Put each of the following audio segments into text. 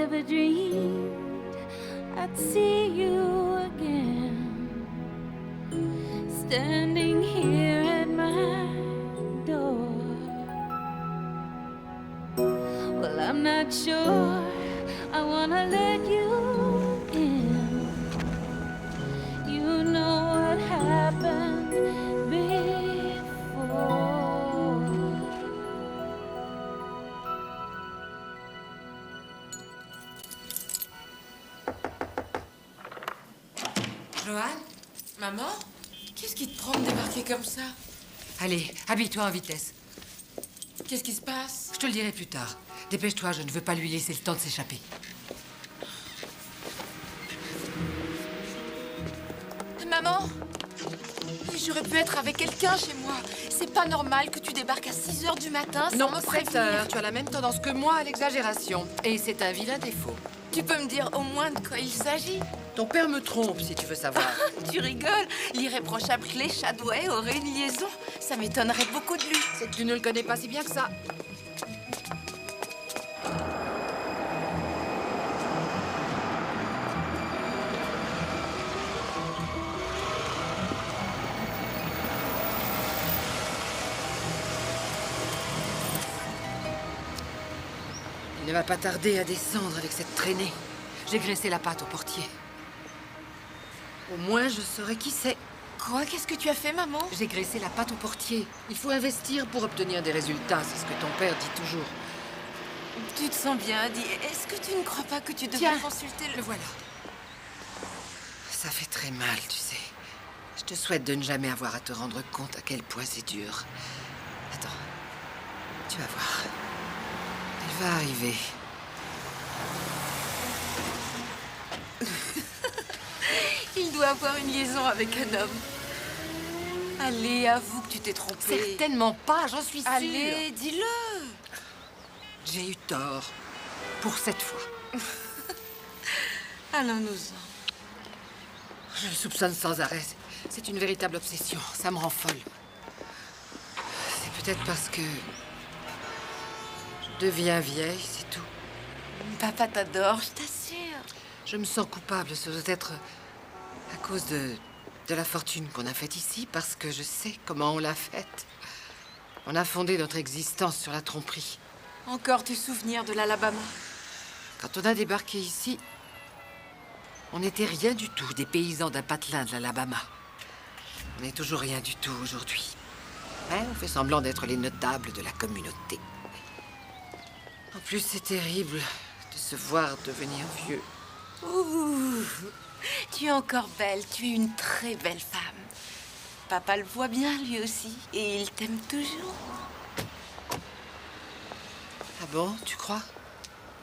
never dreamed I'd see you again, standing here at my door. Well, I'm not sure I wanna let you in. You know what happened before. Joanne? Maman? Qu'est-ce qui te prend de débarquer comme ça? Allez, habille-toi en vitesse. Qu'est-ce qui se passe? Je te le dirai plus tard. Dépêche-toi, je ne veux pas lui laisser le temps de s'échapper. Maman? J'aurais pu être avec quelqu'un chez moi. C'est pas normal que tu débarques à 6 h du matin sans me prévenir. Tu as la même tendance que moi à l'exagération. Et c'est un vilain défaut. Tu peux me dire au moins de quoi il s'agit? Ton père me trompe, si tu veux savoir. Tu rigoles? L'irréprochable Clay Shadway aurait une liaison. Ça m'étonnerait beaucoup de lui. C'est que tu ne le connais pas si bien que ça. Il ne va pas tarder à descendre avec cette traînée. J'ai graissé la patte au portier. Au moins, je saurai qui c'est. Quoi? Qu'est-ce que tu as fait, maman? J'ai graissé la patte au portier. Il faut investir pour obtenir des résultats, c'est ce que ton père dit toujours. Tu te sens bien, dis. Est-ce que tu ne crois pas que tu devrais consulter Le voilà. Ça fait très mal, tu sais. Je te souhaite de ne jamais avoir à te rendre compte à quel point c'est dur. Attends. Tu vas voir. Il va arriver. Il doit avoir une liaison avec un homme. Allez, avoue que tu t'es trompée. Certainement pas, j'en suis sûre. Allez, dis-le. J'ai eu tort. Pour cette fois. Allons-nous-en. Je le soupçonne sans arrêt. C'est une véritable obsession. Ça me rend folle. C'est peut-être parce que... je deviens vieille, c'est tout. Papa t'adore, je t'assure. Je me sens coupable. Ça doit être à cause de la fortune qu'on a faite ici, parce que je sais comment on l'a faite. On a fondé notre existence sur la tromperie. Encore tes souvenirs de l'Alabama? Quand on a débarqué ici, on n'était rien du tout, des paysans d'un patelin de l'Alabama. On n'est toujours rien du tout aujourd'hui. Mais on fait semblant d'être les notables de la communauté. En plus, c'est terrible de se voir devenir vieux. Ouh, tu es encore belle, tu es une très belle femme. Papa le voit bien, lui aussi, et il t'aime toujours. Ah bon, tu crois?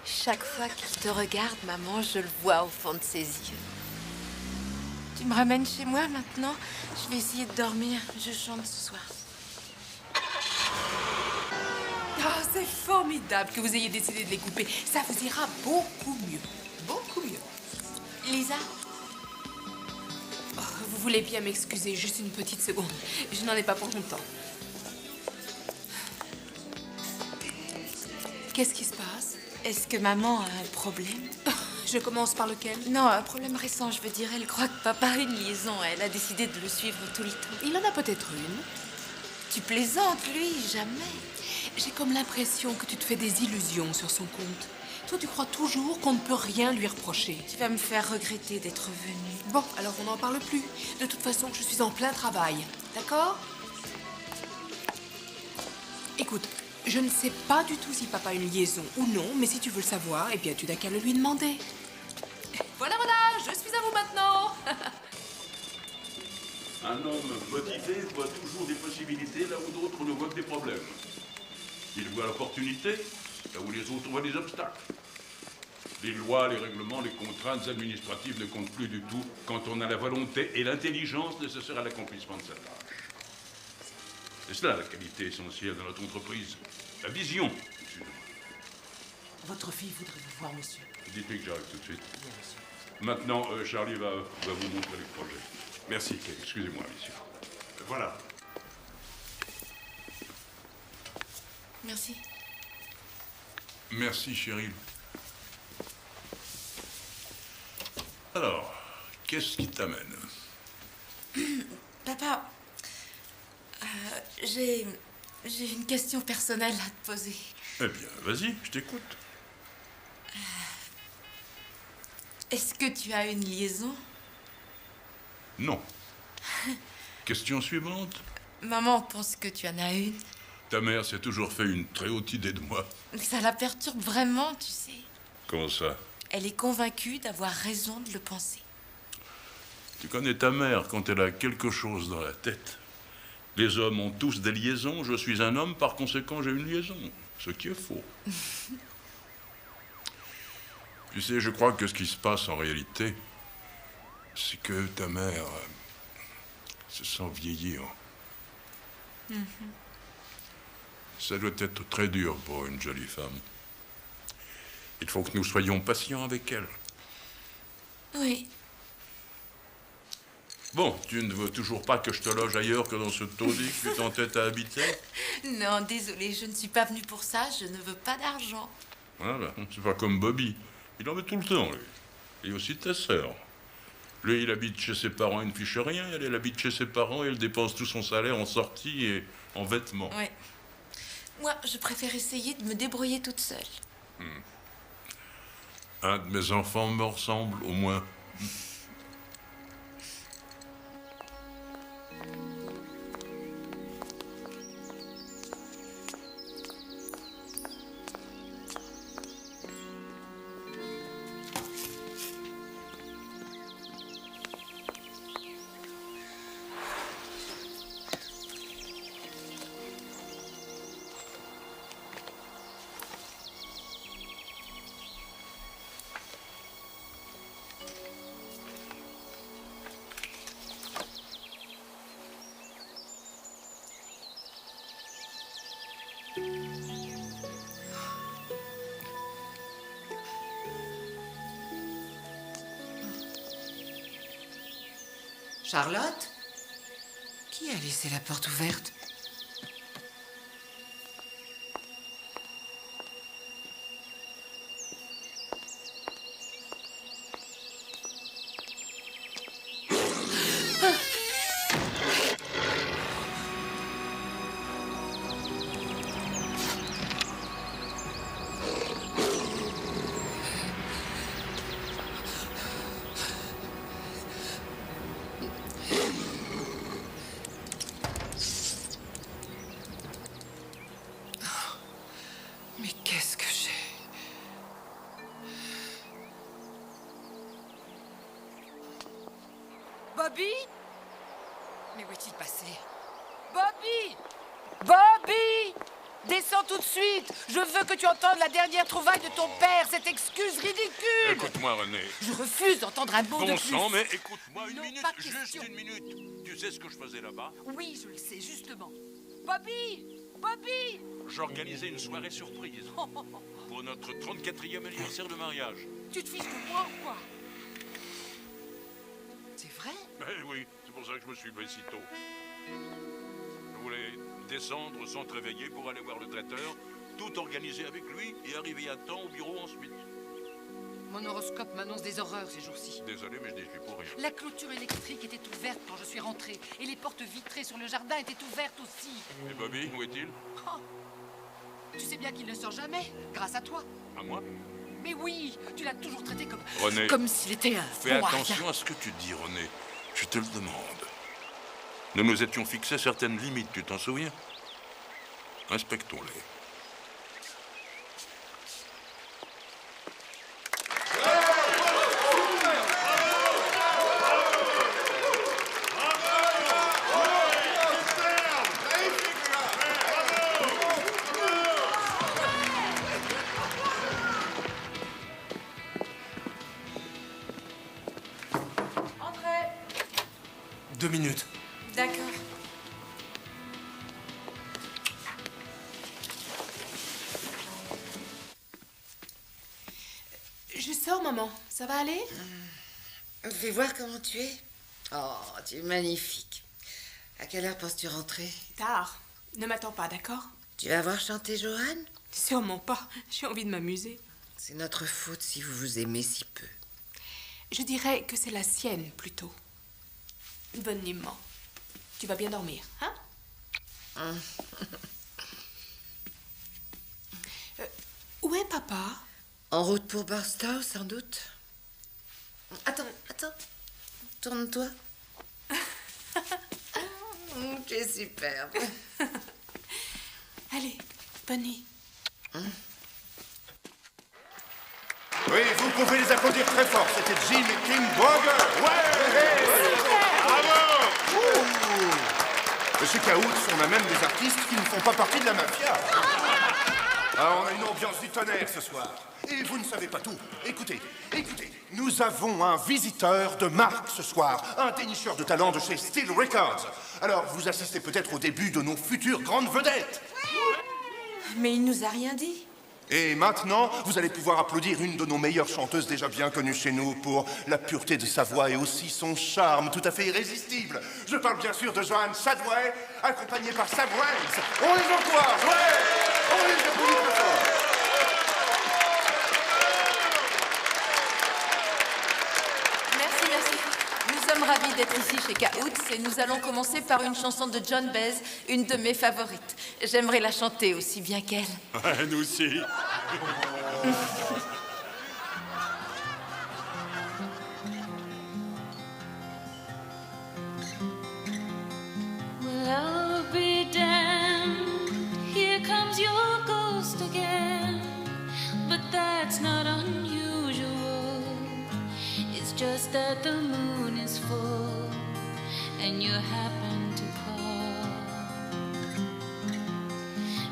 Chaque fois qu'il te regarde, maman, je le vois au fond de ses yeux. Tu me ramènes chez moi maintenant? Je vais essayer de dormir. Je chante ce soir. Ah, c'est formidable que vous ayez décidé de les couper. Ça vous ira beaucoup mieux. Beaucoup mieux. Lisa? Oh, vous voulez bien m'excuser, juste une petite seconde. Je n'en ai pas pour longtemps. Qu'est-ce qui se passe? Est-ce que maman a un problème? Je commence par lequel? Non, un problème récent, je veux dire. Elle croit que papa a une liaison. Elle a décidé de le suivre tout le temps. Il en a peut-être une. Tu plaisantes, lui, jamais. J'ai comme l'impression que tu te fais des illusions sur son compte. Toi, tu crois toujours qu'on ne peut rien lui reprocher. Tu vas me faire regretter d'être venue. Bon, alors on n'en parle plus. De toute façon, je suis en plein travail. D'accord? Écoute, je ne sais pas du tout si papa a une liaison ou non, mais si tu veux le savoir, eh bien, tu n'as qu'à le lui demander. Voilà, je suis à vous maintenant. Un homme motivé voit toujours des possibilités là où d'autres ne voient que des problèmes. Il voit l'opportunité là où les autres voient des obstacles. Les lois, les règlements, les contraintes administratives ne comptent plus du tout quand on a la volonté et l'intelligence nécessaires à l'accomplissement de sa tâche. C'est cela la qualité essentielle de notre entreprise. La vision. Votre fille voudrait vous voir, monsieur. Dites-lui que j'arrive tout de suite. Maintenant, Charlie va vous montrer les projets. Merci, Kay. Excusez-moi, messieurs. Voilà. Merci. Merci, Cheryl. Alors, qu'est-ce qui t'amène? Papa, j'ai une question personnelle à te poser. Eh bien, vas-y, je t'écoute. Est-ce que tu as une liaison? Non. Question suivante. Maman pense que tu en as une. Ta mère s'est toujours fait une très haute idée de moi. Mais ça la perturbe vraiment, tu sais. Comment ça? Elle est convaincue d'avoir raison de le penser. Tu connais ta mère quand elle a quelque chose dans la tête. Les hommes ont tous des liaisons. Je suis un homme, par conséquent, j'ai une liaison. Ce qui est faux. Tu sais, je crois que ce qui se passe en réalité, c'est que ta mère se sent vieillir. Ça doit être très dur pour une jolie femme. Il faut que nous soyons patients avec elle. Oui. Bon, tu ne veux toujours pas que je te loge ailleurs que dans ce taudis que tu t'entêtes à habiter? Non, désolée, je ne suis pas venue pour ça. Je ne veux pas d'argent. Voilà, c'est pas comme Bobby. Il en met tout le temps, lui. Et aussi ta sœur. Lui, il habite chez ses parents, il ne fiche rien. Elle habite chez ses parents et elle dépense tout son salaire en sorties et en vêtements. Oui. Moi, je préfère essayer de me débrouiller toute seule. Un de mes enfants me ressemble, au moins. Charlotte? Qui a laissé la porte ouverte? Mais qu'est-ce que j'ai? Bobby? Mais où est-il passé? Bobby! Bobby! Descends tout de suite! Je veux que tu entendes la dernière trouvaille de ton père, cette excuse ridicule! Écoute-moi, René. Je refuse d'entendre un mot de Bon plus. sang, mais écoute-moi une Non, minute, pas juste question. une minute. Tu sais ce que je faisais là-bas? Oui, je le sais, justement. Bobby! Bobby! J'organisais une soirée surprise pour notre 34e anniversaire de mariage. Tu te fiches de moi ou quoi? C'est vrai? Eh oui, c'est pour ça que je me suis levé si tôt. Je voulais descendre sans te réveiller pour aller voir le traiteur, tout organiser avec lui et arriver à temps au bureau ensuite. Mon horoscope m'annonce des horreurs ces jours-ci. Désolé, mais je n'y suis pour rien. La clôture électrique était ouverte quand je suis rentrée et les portes vitrées sur le jardin étaient ouvertes aussi. Et Bobby, où est-il? Oh, tu sais bien qu'il ne sort jamais, grâce à toi. À moi? Mais oui, tu l'as toujours traité comme... René, comme s'il était un... fais bon attention rien. à ce que tu dis, René. Je te le demande. Nous nous étions fixés certaines limites, tu t'en souviens? Respectons-les. Entrez. 2 minutes. D'accord. Je sors, maman. Ça va aller? Fais voir comment tu es. Oh, tu es magnifique. À quelle heure penses-tu rentrer? Tard. Ne m'attends pas, d'accord? Tu vas voir chanter Johan? Sûrement pas. J'ai envie de m'amuser. C'est notre faute si vous vous aimez si peu. Je dirais que c'est la sienne, plutôt. Bonne nuit, maman. Tu vas bien dormir, hein? Où est papa? En route pour Barstow, sans doute. Attends. Tourne-toi. Tu es superbe. Allez, bonne nuit. Oui, vous pouvez les applaudir très fort. C'était Jim et King Broger. Bravo! Monsieur Caoutz, on a même des artistes qui ne font pas partie de la mafia. Ah, on a une ambiance du tonnerre ce soir. Et vous ne savez pas tout. Écoutez. Nous avons un visiteur de marque ce soir. Un dénicheur de talent de chez Steel Records. Alors, vous assistez peut-être au début de nos futures grandes vedettes. Mais il nous a rien dit. Et maintenant, vous allez pouvoir applaudir une de nos meilleures chanteuses déjà bien connues chez nous pour la pureté de sa voix et aussi son charme tout à fait irrésistible. Je parle bien sûr de Joanne Chadway, accompagnée par Sam Wells. On les encourage, ouais! On les applaudit très fort. Merci. Nous sommes ravis d'être ici chez Caoutz et nous allons commencer par une chanson de John Baez, une de mes favorites. J'aimerais la chanter aussi bien qu'elle. Ouais, nous aussi. Well, I'll be damned. Here comes your ghost again. But that's not unusual. It's just that the moon is full and you happen to call.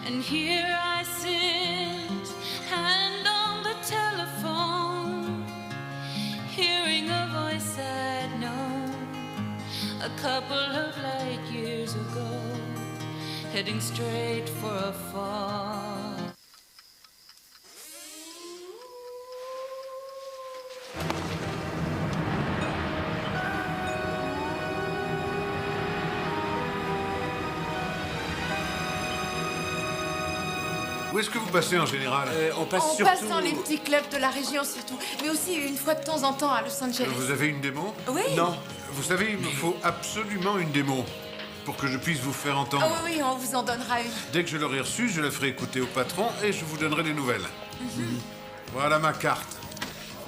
And here I sit, hand on the telephone, hearing a voice I'd known a couple of light years ago, heading straight for a fall. Où est-ce que vous passez en général? On passe On surtout... passe dans les petits clubs de la région surtout, mais aussi une fois de temps en temps à Los Angeles. Vous avez une démo? Oui. Non. Vous savez, il me faut absolument une démo pour que je puisse vous faire entendre. Ah oui, on vous en donnera une. Dès que je l'aurai reçue, je la ferai écouter au patron et je vous donnerai des nouvelles. Voilà ma carte.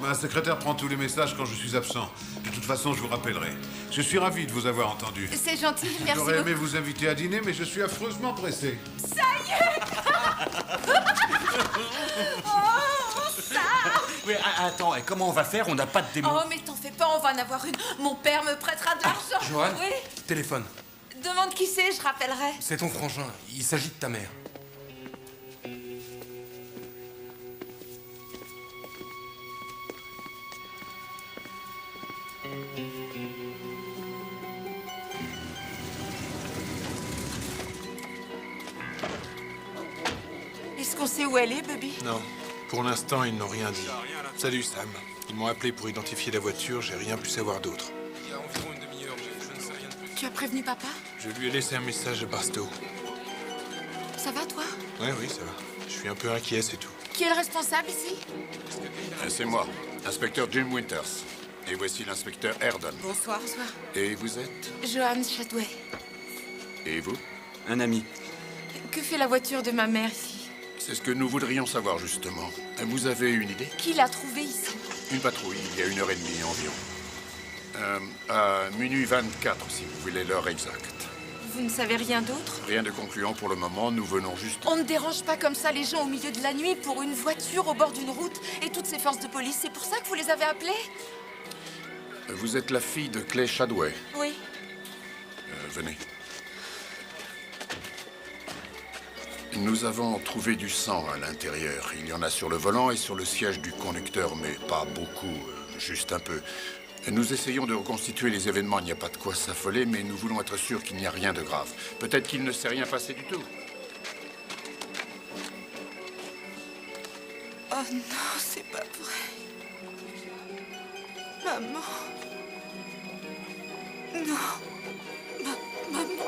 Ma secrétaire prend tous les messages quand je suis absent. De toute façon, je vous rappellerai. Je suis ravi de vous avoir entendu. C'est gentil, merci J'aurais aimé beaucoup. vous inviter à dîner, mais je suis affreusement pressé. Oui, attends, et comment on va faire? On n'a pas de démo. Oh, mais t'en fais pas, on va en avoir une. Mon père me prêtera de l'argent. Joanne, Oui. téléphone. Demande qui c'est, je rappellerai. C'est ton frangin. Il s'agit de ta mère. Est-ce qu'on sait où elle est, Bobby? Non. Pour l'instant, ils n'ont rien dit. Salut, Sam. Ils m'ont appelé pour identifier la voiture, j'ai rien pu savoir d'autre. Il y a environ une demi-heure, je ne sais rien de plus. Tu as prévenu papa? Je lui ai laissé un message à Barstow. Ça va, toi? Oui, ça va. Je suis un peu inquiet, c'est tout. Qui est le responsable ici? C'est moi, inspecteur Jim Winters. Et voici l'inspecteur Airden. Bonsoir. Bonsoir. Et vous êtes? Joanne Chadway. Et vous? Un ami. Que fait la voiture de ma mère ici? C'est ce que nous voudrions savoir, justement. Vous avez une idée? Qui l'a trouvée ici? Une patrouille, il y a 1h30 environ. À minuit 24, si vous voulez l'heure exacte. Vous ne savez rien d'autre? Rien de concluant pour le moment, nous venons juste... On ne dérange pas comme ça les gens au milieu de la nuit pour une voiture au bord d'une route et toutes ces forces de police. C'est pour ça que vous les avez appelés? Vous êtes la fille de Clay Chadway. Oui. Venez. Nous avons trouvé du sang à l'intérieur. Il y en a sur le volant et sur le siège du conducteur, mais pas beaucoup, juste un peu. Nous essayons de reconstituer les événements. Il n'y a pas de quoi s'affoler, mais nous voulons être sûrs qu'il n'y a rien de grave. Peut-être qu'il ne s'est rien passé du tout. Oh non, c'est pas vrai. Maman. Non. Maman.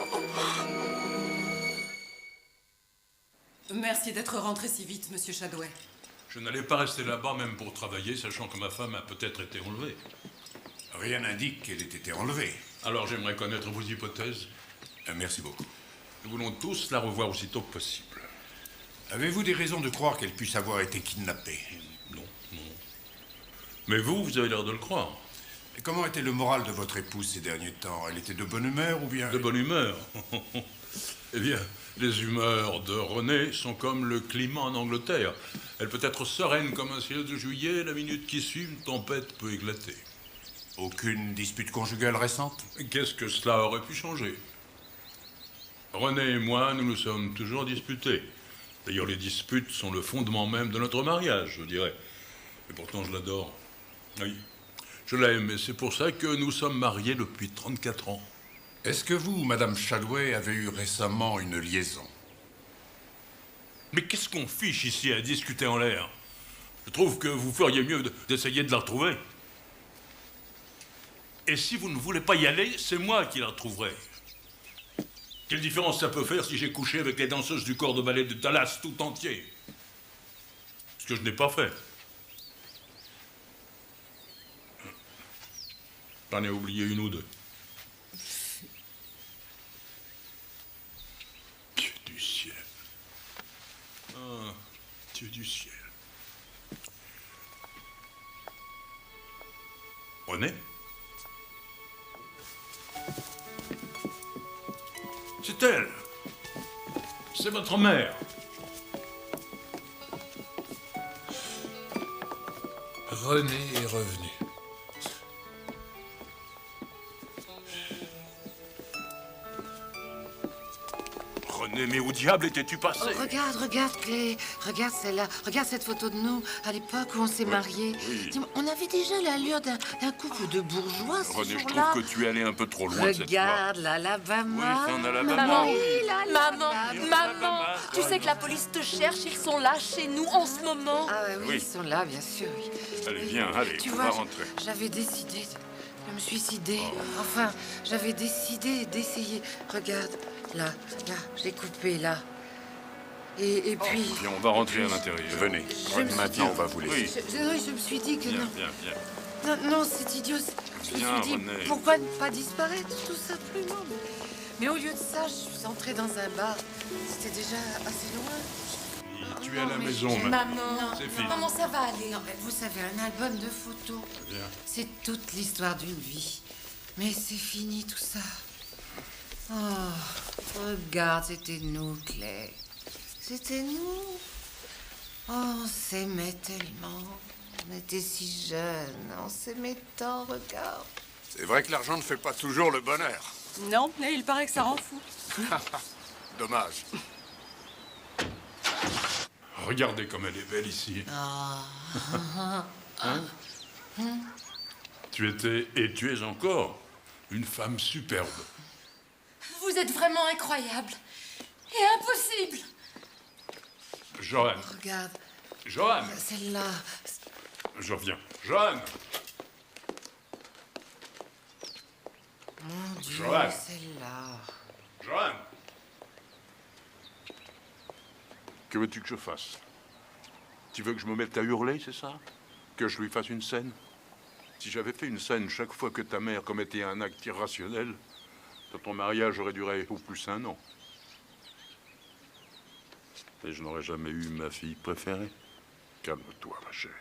Merci d'être rentré si vite, monsieur Chadway. Je n'allais pas rester là-bas même pour travailler, sachant que ma femme a peut-être été enlevée. Rien n'indique qu'elle ait été enlevée. Alors j'aimerais connaître vos hypothèses. Merci beaucoup. Nous voulons tous la revoir aussitôt que possible. Avez-vous des raisons de croire qu'elle puisse avoir été kidnappée? Non. Mais vous avez l'air de le croire. Et comment était le moral de votre épouse ces derniers temps? Elle était de bonne humeur ou bien... De bonne humeur? Eh bien, les humeurs de Renée sont comme le climat en Angleterre. Elle peut être sereine comme un ciel de juillet, la minute qui suit, une tempête peut éclater. Aucune dispute conjugale récente? Qu'est-ce que cela aurait pu changer? Renée et moi, nous nous sommes toujours disputés. D'ailleurs, les disputes sont le fondement même de notre mariage, je dirais. Et pourtant, je l'adore. Oui, je l'aime, et c'est pour ça que nous sommes mariés depuis 34 ans. Est-ce que vous, Madame Shadway, avez eu récemment une liaison? Mais qu'est-ce qu'on fiche ici à discuter en l'air? Je trouve que vous feriez mieux d'essayer de la retrouver. Et si vous ne voulez pas y aller, c'est moi qui la retrouverai. Quelle différence ça peut faire si j'ai couché avec les danseuses du corps de ballet de Dallas tout entier? Ce que je n'ai pas fait. J'en ai oublié une ou deux. Dieu du ciel. Ah, Dieu du ciel. Renée? C'est elle. C'est votre mère. Renée est revenue. Renée, mais où diable étais-tu passé? Oh, regarde, Clay. Regarde celle-là. Regarde cette photo de nous, à l'époque où on s'est mariés. Oui. Dis-moi, on avait déjà l'allure d'un couple de bourgeois, ce Renée, je jour-là. trouve que tu es allé un peu trop loin cette fois. Regarde, l'Alabama. Oui, c'est en Alabama. Maman, Oui. maman, tu sais que la police te cherche, ils sont là, chez nous, en ce moment. Ah oui, Oui. ils sont là, bien sûr. Oui. Allez, viens, allez, Tu on vois, va rentrer. j'avais décidé de me suicider. Enfin, j'avais décidé d'essayer. Regarde, là, j'ai coupé, là. Et puis... Puis on va rentrer à l'intérieur. Venez. Je me suis Maintenant, dit- on va vous laisser. Je me suis dit que Viens, non. viens. Non, c'est idiot. Je me Viens, suis dit, Renée. pourquoi ne pas disparaître, tout simplement. Mais au lieu de ça, je suis entrée dans un bar. C'était déjà assez loin. Tu es à la mais maison j'ai- maintenant. Maman, C'est fini. maman, ça va aller. Non, mais vous savez, un album de photos, Viens. c'est toute l'histoire d'une vie. Mais c'est fini, tout ça. Oh, regarde, c'était nous, Clay. C'était nous. Oh, on s'aimait tellement. On était si jeunes. On s'aimait tant, regarde. C'est vrai que l'argent ne fait pas toujours le bonheur. Non, mais il paraît que ça rend fou. Dommage. Regardez comme elle est belle ici. Hein? Tu étais, et tu es encore, une femme superbe. Vous êtes vraiment incroyable. Et impossible. Johan, Regarde, Johan, celle-là. je reviens. Johan, Mon Dieu, Joanne. celle-là. Johan. Que veux-tu que je fasse? Tu veux que je me mette à hurler, c'est ça? Que je lui fasse une scène? Si j'avais fait une scène chaque fois que ta mère commettait un acte irrationnel, ton mariage aurait duré au plus 1 an. Et je n'aurais jamais eu ma fille préférée. Calme-toi, ma chérie.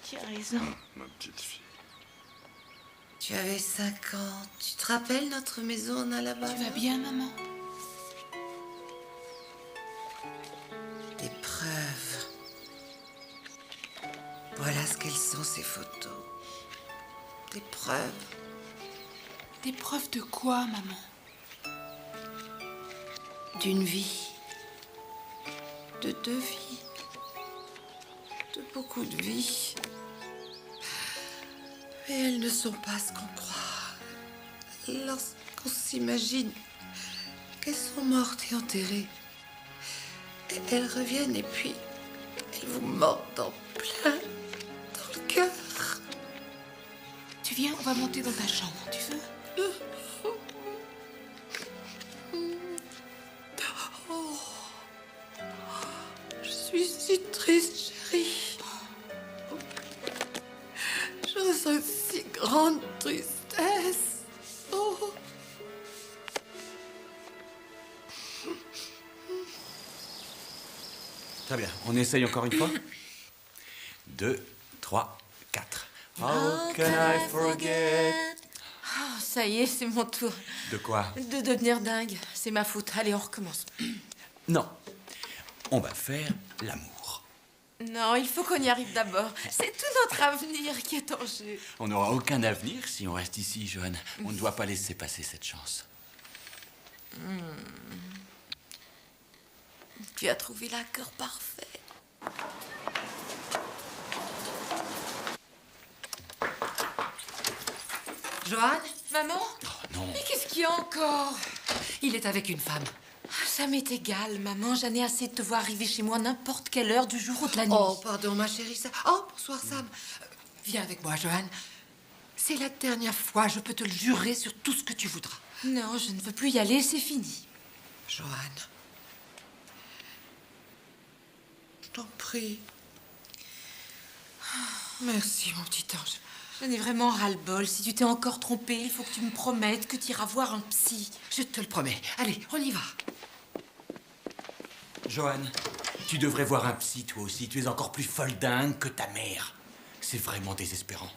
Tu as raison. Ma petite fille. Tu avais 5 ans. Tu te rappelles notre maison en Alabama? Tu vas bien, maman? Des preuves. Voilà ce qu'elles sont, ces photos. Des preuves. Des preuves de quoi, maman? D'une vie. De 2 vies. De beaucoup de vies. Mais elles ne sont pas ce qu'on croit. Lorsqu'on s'imagine qu'elles sont mortes et enterrées, et elles reviennent et puis elles vous mordent en plein dans le cœur. Tu viens, on va monter dans ta chambre, tu veux? Oh, je suis si triste, chérie. Très bien. On essaye encore une fois. 2, 3, 4. How can I forget? Oh, ça y est, c'est mon tour. De quoi? De devenir dingue. C'est ma faute. Allez, on recommence. Non. On va faire l'amour. Non, il faut qu'on y arrive d'abord. C'est tout notre avenir qui est en jeu. On n'aura aucun avenir si on reste ici, Johan. On ne doit pas laisser passer cette chance. Tu as trouvé l'accord parfait. Johan? Maman? Oh non. Mais qu'est-ce qu'il y a encore? Il est avec une femme. Ça m'est égal, maman. J'en ai assez de te voir arriver chez moi n'importe quelle heure du jour ou de la nuit. Oh, pardon, ma chérie. Oh, bonsoir, Sam. Viens avec moi, Johan. C'est la dernière fois, je peux te le jurer sur tout ce que tu voudras. Non, je ne veux plus y aller, c'est fini. Johan. Je t'en prie. Merci, mon petit ange. J'en ai vraiment ras-le-bol. Si tu t'es encore trompée, il faut que tu me promettes que tu iras voir un psy. Je te le promets. Allez, on y va. Johan, tu devrais voir un psy, toi aussi. Tu es encore plus folle dingue que ta mère. C'est vraiment désespérant.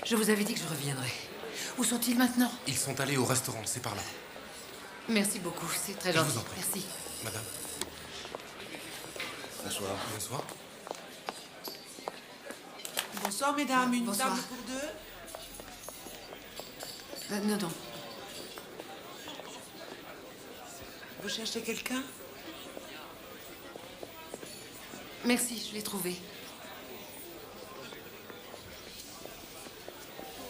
Je vous avais dit que je reviendrais. Où sont-ils maintenant? Ils sont allés au restaurant, c'est par là. Merci beaucoup, c'est très Je gentil. vous en prie. Merci. Madame. Bonsoir. Bonsoir. Bonsoir, mesdames. Une Bonsoir. table pour deux. Non, non. Vous cherchez quelqu'un? Merci, je l'ai trouvé.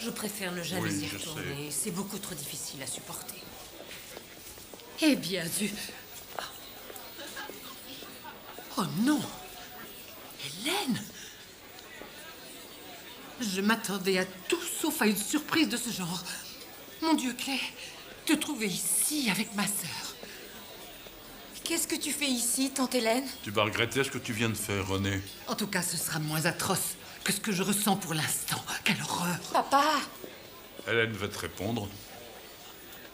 Je préfère ne jamais Oui, y je retourner. C'est beaucoup trop difficile à supporter. Eh bien, Oh non! Hélène! Je m'attendais à tout sauf à une surprise de ce genre. Mon Dieu, Clay, te trouver ici avec ma sœur. Qu'est-ce que tu fais ici, tante Hélène? Tu vas regretter ce que tu viens de faire, René. En tout cas, ce sera moins atroce que ce que je ressens pour l'instant. Quelle horreur! Papa! Hélène va te répondre.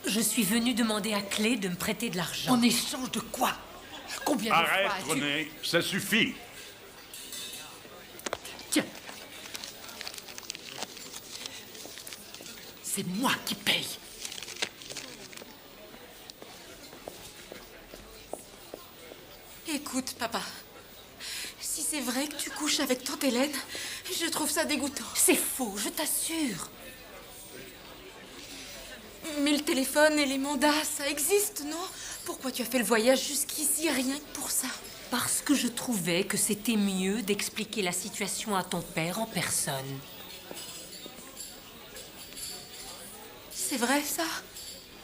Je suis venue demander à Clé de me prêter de l'argent. En échange de quoi? Combien de Arrête, fois as-tu... René, ça suffit. Tiens. C'est moi qui paye. Écoute, papa. Si c'est vrai que tu couches avec tante Hélène, je trouve ça dégoûtant. C'est faux, je t'assure. Mais le téléphone et les mandats, ça existe, non? Pourquoi tu as fait le voyage jusqu'ici rien que pour ça? Parce que je trouvais que c'était mieux d'expliquer la situation à ton père en personne. C'est vrai, ça?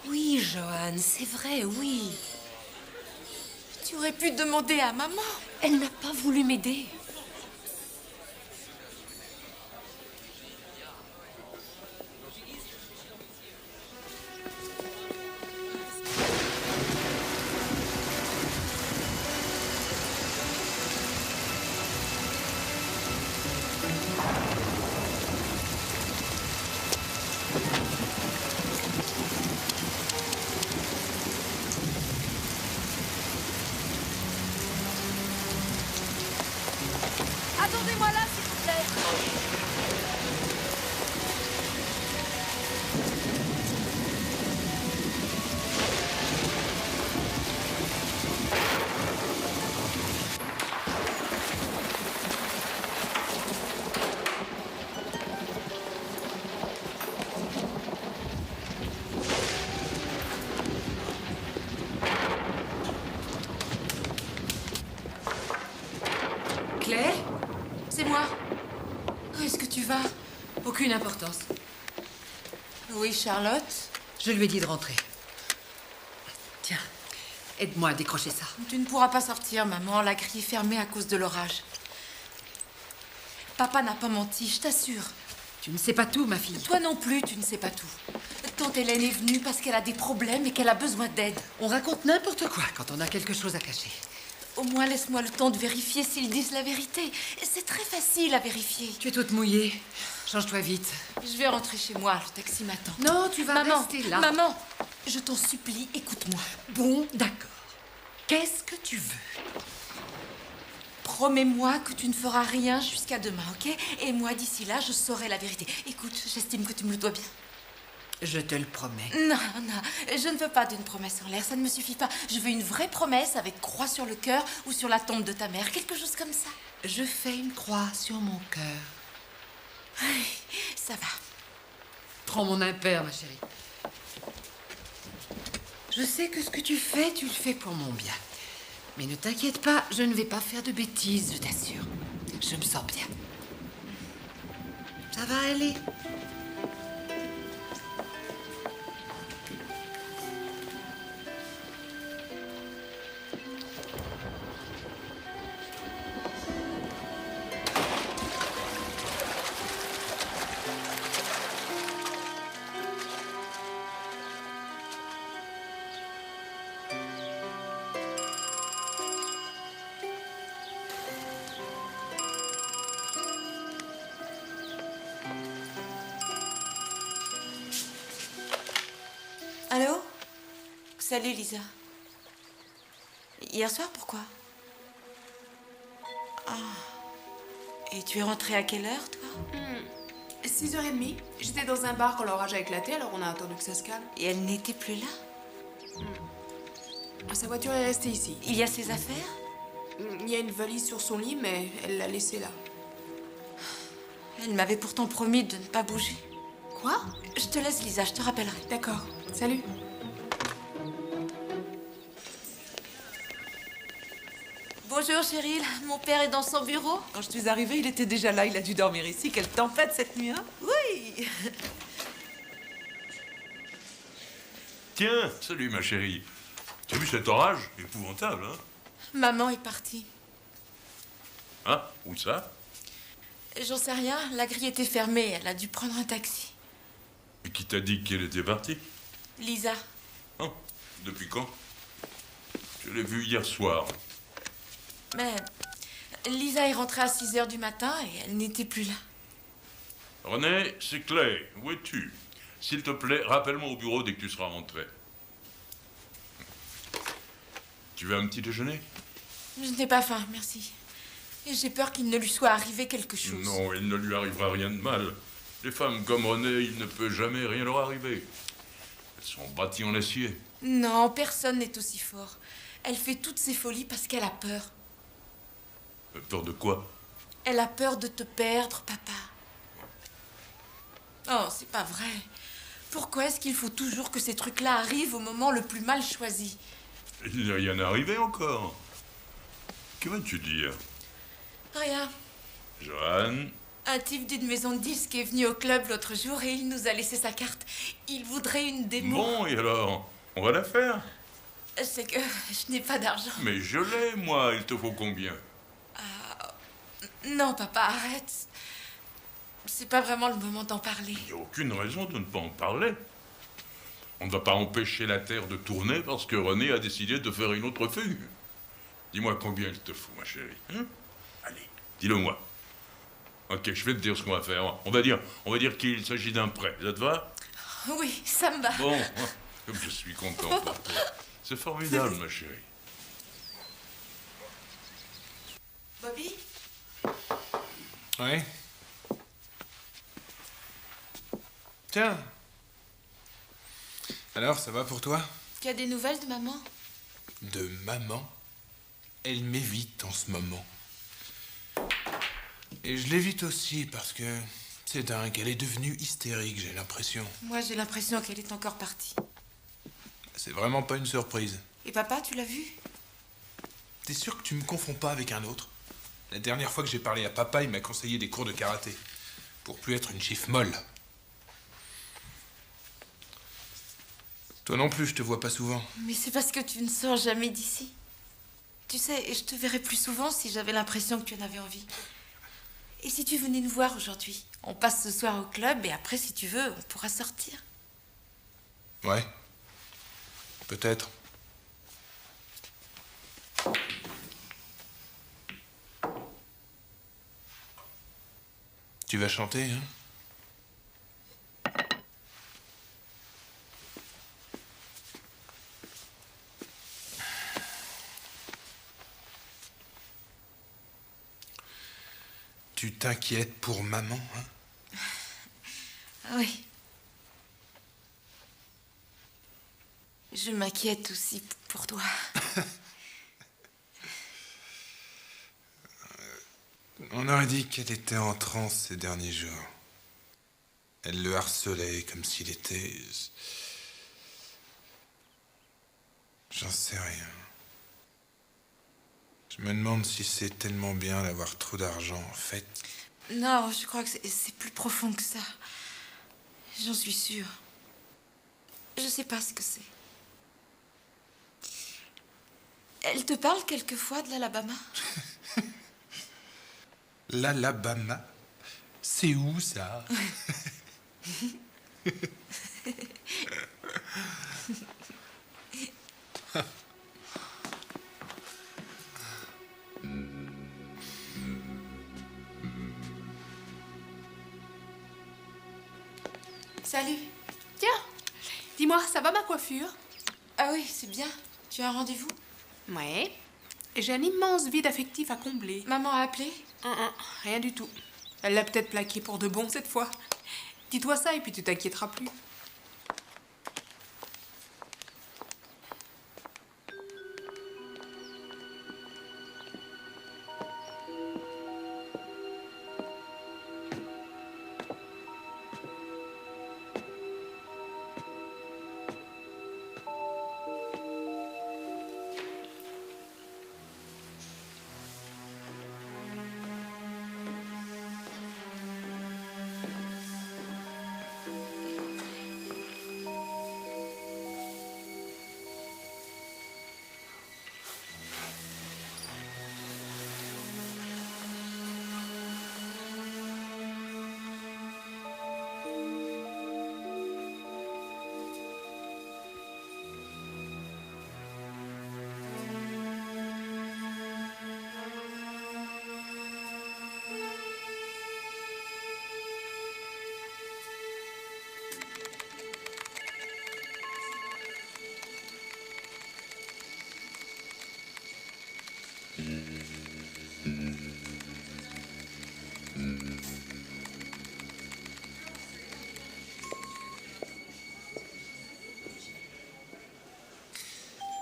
Oui, Johan, c'est vrai, oui. Tu aurais pu demander à maman. Elle n'a pas voulu m'aider. Attendez-moi là, s'il vous plaît. Claire? C'est moi. Où est-ce que tu vas? Aucune importance. Oui, Charlotte. Je lui ai dit de rentrer. Tiens, Aide-moi à décrocher ça. Tu ne pourras pas sortir, maman. La grille est fermée à cause de l'orage. Papa n'a pas menti, je t'assure. Tu ne sais pas tout, ma fille. Toi non plus, tu ne sais pas tout. Tante Hélène est venue parce qu'elle a des problèmes et qu'elle a besoin d'aide. On raconte n'importe quoi quand on a quelque chose à cacher. Au moins, laisse-moi le temps de vérifier s'ils disent la vérité. C'est très facile à vérifier. Tu es toute mouillée. Change-toi vite. Je vais rentrer chez moi, le taxi m'attend. Non, tu vas rester là. Maman, je t'en supplie, écoute-moi. Bon, d'accord. Qu'est-ce que tu veux? Promets-moi que tu ne feras rien jusqu'à demain, ok? Et moi, d'ici là, je saurai la vérité. Écoute, j'estime que tu me le dois bien. Je te le promets. Non, je ne veux pas d'une promesse en l'air, ça ne me suffit pas. Je veux une vraie promesse avec croix sur le cœur ou sur la tombe de ta mère, quelque chose comme ça. Je fais une croix sur mon cœur. Ça va. Prends mon impair, ma chérie. Je sais que ce que tu le fais pour mon bien. Mais ne t'inquiète pas, je ne vais pas faire de bêtises, je t'assure. Je me sens bien. Ça va aller. Allô? Salut, Lisa. Hier soir, pourquoi? Ah. Et tu es rentrée à quelle heure, toi? 6h30. J'étais dans un bar quand l'orage a éclaté, alors on a attendu que ça se calme. Et elle n'était plus là? Sa voiture est restée ici. Il y a ses affaires? Il y a une valise sur son lit, mais elle l'a laissée là. Elle m'avait pourtant promis de ne pas bouger. Quoi? Je te laisse, Lisa, je te rappellerai. D'accord. Salut. Bonjour, Cheryl. Mon père est dans son bureau. Quand je suis arrivée, il était déjà là. Il a dû dormir ici. Quelle tempête cette nuit, hein? Oui. Tiens, salut ma chérie. Tu as vu cet orage? Épouvantable, hein? Maman est partie. Hein? Où ça? J'en sais rien. La grille était fermée. Elle a dû prendre un taxi. Et qui t'a dit qu'elle était partie? Lisa. Hein? Depuis quand? Je l'ai vue hier soir. Mais Lisa est rentrée à 6h du matin et elle n'était plus là. René, c'est Clay. Où es-tu? S'il te plaît, rappelle-moi au bureau dès que tu seras rentré. Tu veux un petit déjeuner? Je n'ai pas faim, merci. Et j'ai peur qu'il ne lui soit arrivé quelque chose. Non, il ne lui arrivera rien de mal. Les femmes comme René, il ne peut jamais rien leur arriver. Elles sont bâties en acier. Non, personne n'est aussi fort. Elle fait toutes ses folies parce qu'elle a peur. Peur de quoi? Elle a peur de te perdre, papa. Oh, c'est pas vrai. Pourquoi est-ce qu'il faut toujours que ces trucs-là arrivent au moment le plus mal choisi? Il n'est rien arrivé encore. Que vas-tu dire? Rien. Johan? Un type d'une maison de disques est venu au club l'autre jour et il nous a laissé sa carte. Il voudrait une démo. Bon, et alors? On va la faire? C'est que je n'ai pas d'argent. Mais je l'ai, moi. Il te faut combien? Non, papa, arrête. C'est pas vraiment le moment d'en parler. Il n'y a aucune raison de ne pas en parler. On ne va pas empêcher la Terre de tourner parce que René a décidé de faire une autre fugue. Dis-moi combien il te faut, ma chérie. Hein? Allez, dis-le-moi. Ok, je vais te dire ce qu'on va faire. On va dire qu'il s'agit d'un prêt. Ça te va? Oui, ça me va. Bon, comme je suis content pour toi. C'est formidable, ma chérie. Bobby? Ouais. Tiens. Alors, ça va pour toi? Tu as des nouvelles de maman? De maman? Elle m'évite en ce moment. Et je l'évite aussi parce que c'est dingue, elle est devenue hystérique, j'ai l'impression. Moi, j'ai l'impression qu'elle est encore partie. C'est vraiment pas une surprise. Et papa, tu l'as vu? T'es sûr que tu me confonds pas avec un autre? La dernière fois que j'ai parlé à papa, il m'a conseillé des cours de karaté. Pour plus être une chiffre molle. Toi non plus, je te vois pas souvent. Mais c'est parce que tu ne sors jamais d'ici. Tu sais, je te verrais plus souvent si j'avais l'impression que tu en avais envie. Et si tu venais nous voir aujourd'hui? On passe ce soir au club et après, si tu veux, on pourra sortir. Ouais. Peut-être. Tu vas chanter, hein? Tu t'inquiètes pour maman, hein? Oui. Je m'inquiète aussi pour toi. On aurait dit qu'elle était en transe ces derniers jours. Elle le harcelait comme s'il était... J'en sais rien. Je me demande si c'est tellement bien d'avoir trop d'argent, en fait. Non, je crois que c'est plus profond que ça. J'en suis sûre. Je sais pas ce que c'est. Elle te parle quelquefois de l'Alabama? L'Alabama? C'est où, ça? Salut. Tiens, dis-moi, ça va ma coiffure? Ah oui, c'est bien. Tu as un rendez-vous? Ouais. J'ai un immense vide affectif à combler. Maman a appelé? Rien du tout. Elle l'a peut-être plaqué pour de bon cette fois. Dis-toi ça et puis tu t'inquiéteras plus.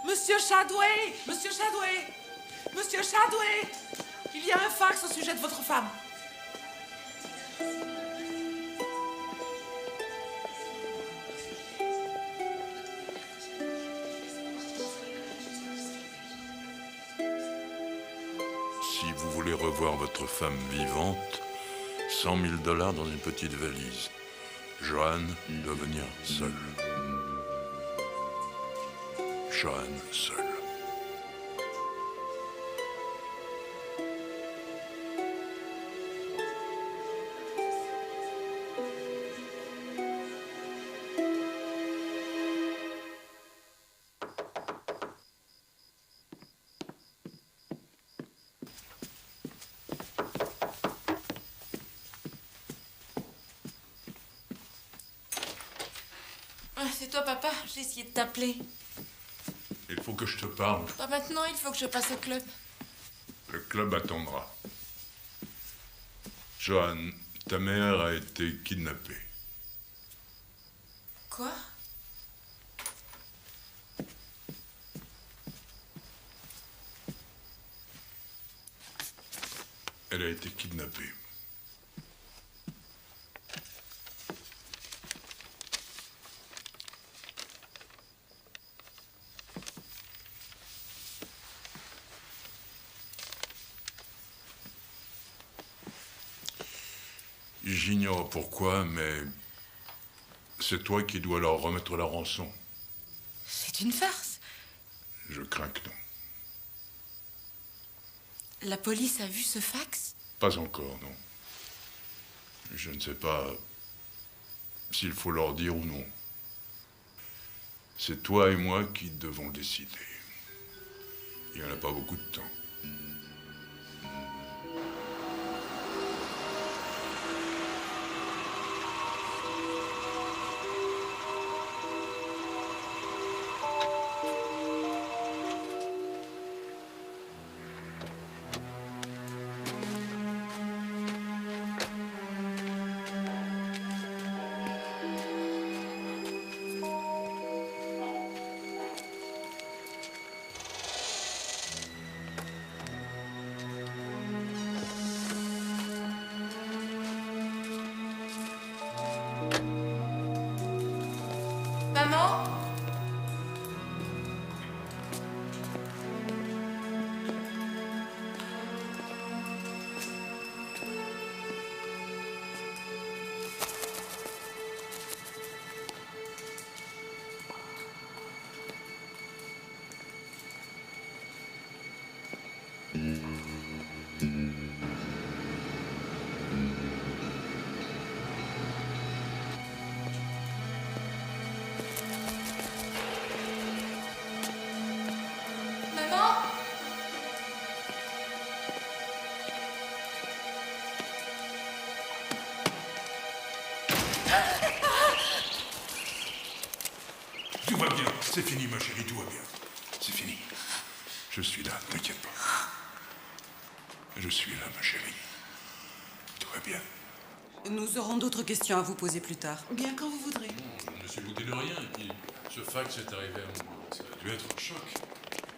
Monsieur Chadway! Monsieur Chadway! Monsieur Chadway! Il y a un fax au sujet de votre femme. Si vous voulez revoir votre femme vivante, 100 000 $ dans une petite valise. Johan doit venir seul. Johan seul. C'est toi, papa. J'ai essayé de t'appeler. Il faut que je te parle. Pas maintenant, il faut que je passe au club. Le club attendra. Johan, ta mère a été kidnappée. Quoi? Elle a été kidnappée. J'ignore pourquoi, mais c'est toi qui dois leur remettre la rançon. C'est une farce. Je crains que non. La police a vu ce fax? Pas encore, non. Je ne sais pas s'il faut leur dire ou non. C'est toi et moi qui devons décider. Il n'y en a pas beaucoup de temps. Maman? Maman? Tout va bien. C'est fini, ma chérie, tout va bien. C'est fini. Je suis là, ne t'inquiète pas. Je suis là, ma chérie. Tout va bien. Nous aurons d'autres questions à vous poser plus tard. Bien quand vous voudrez. Je ne me suis douté de rien, et puis ce fax est arrivé à moi. Ça a dû être un choc.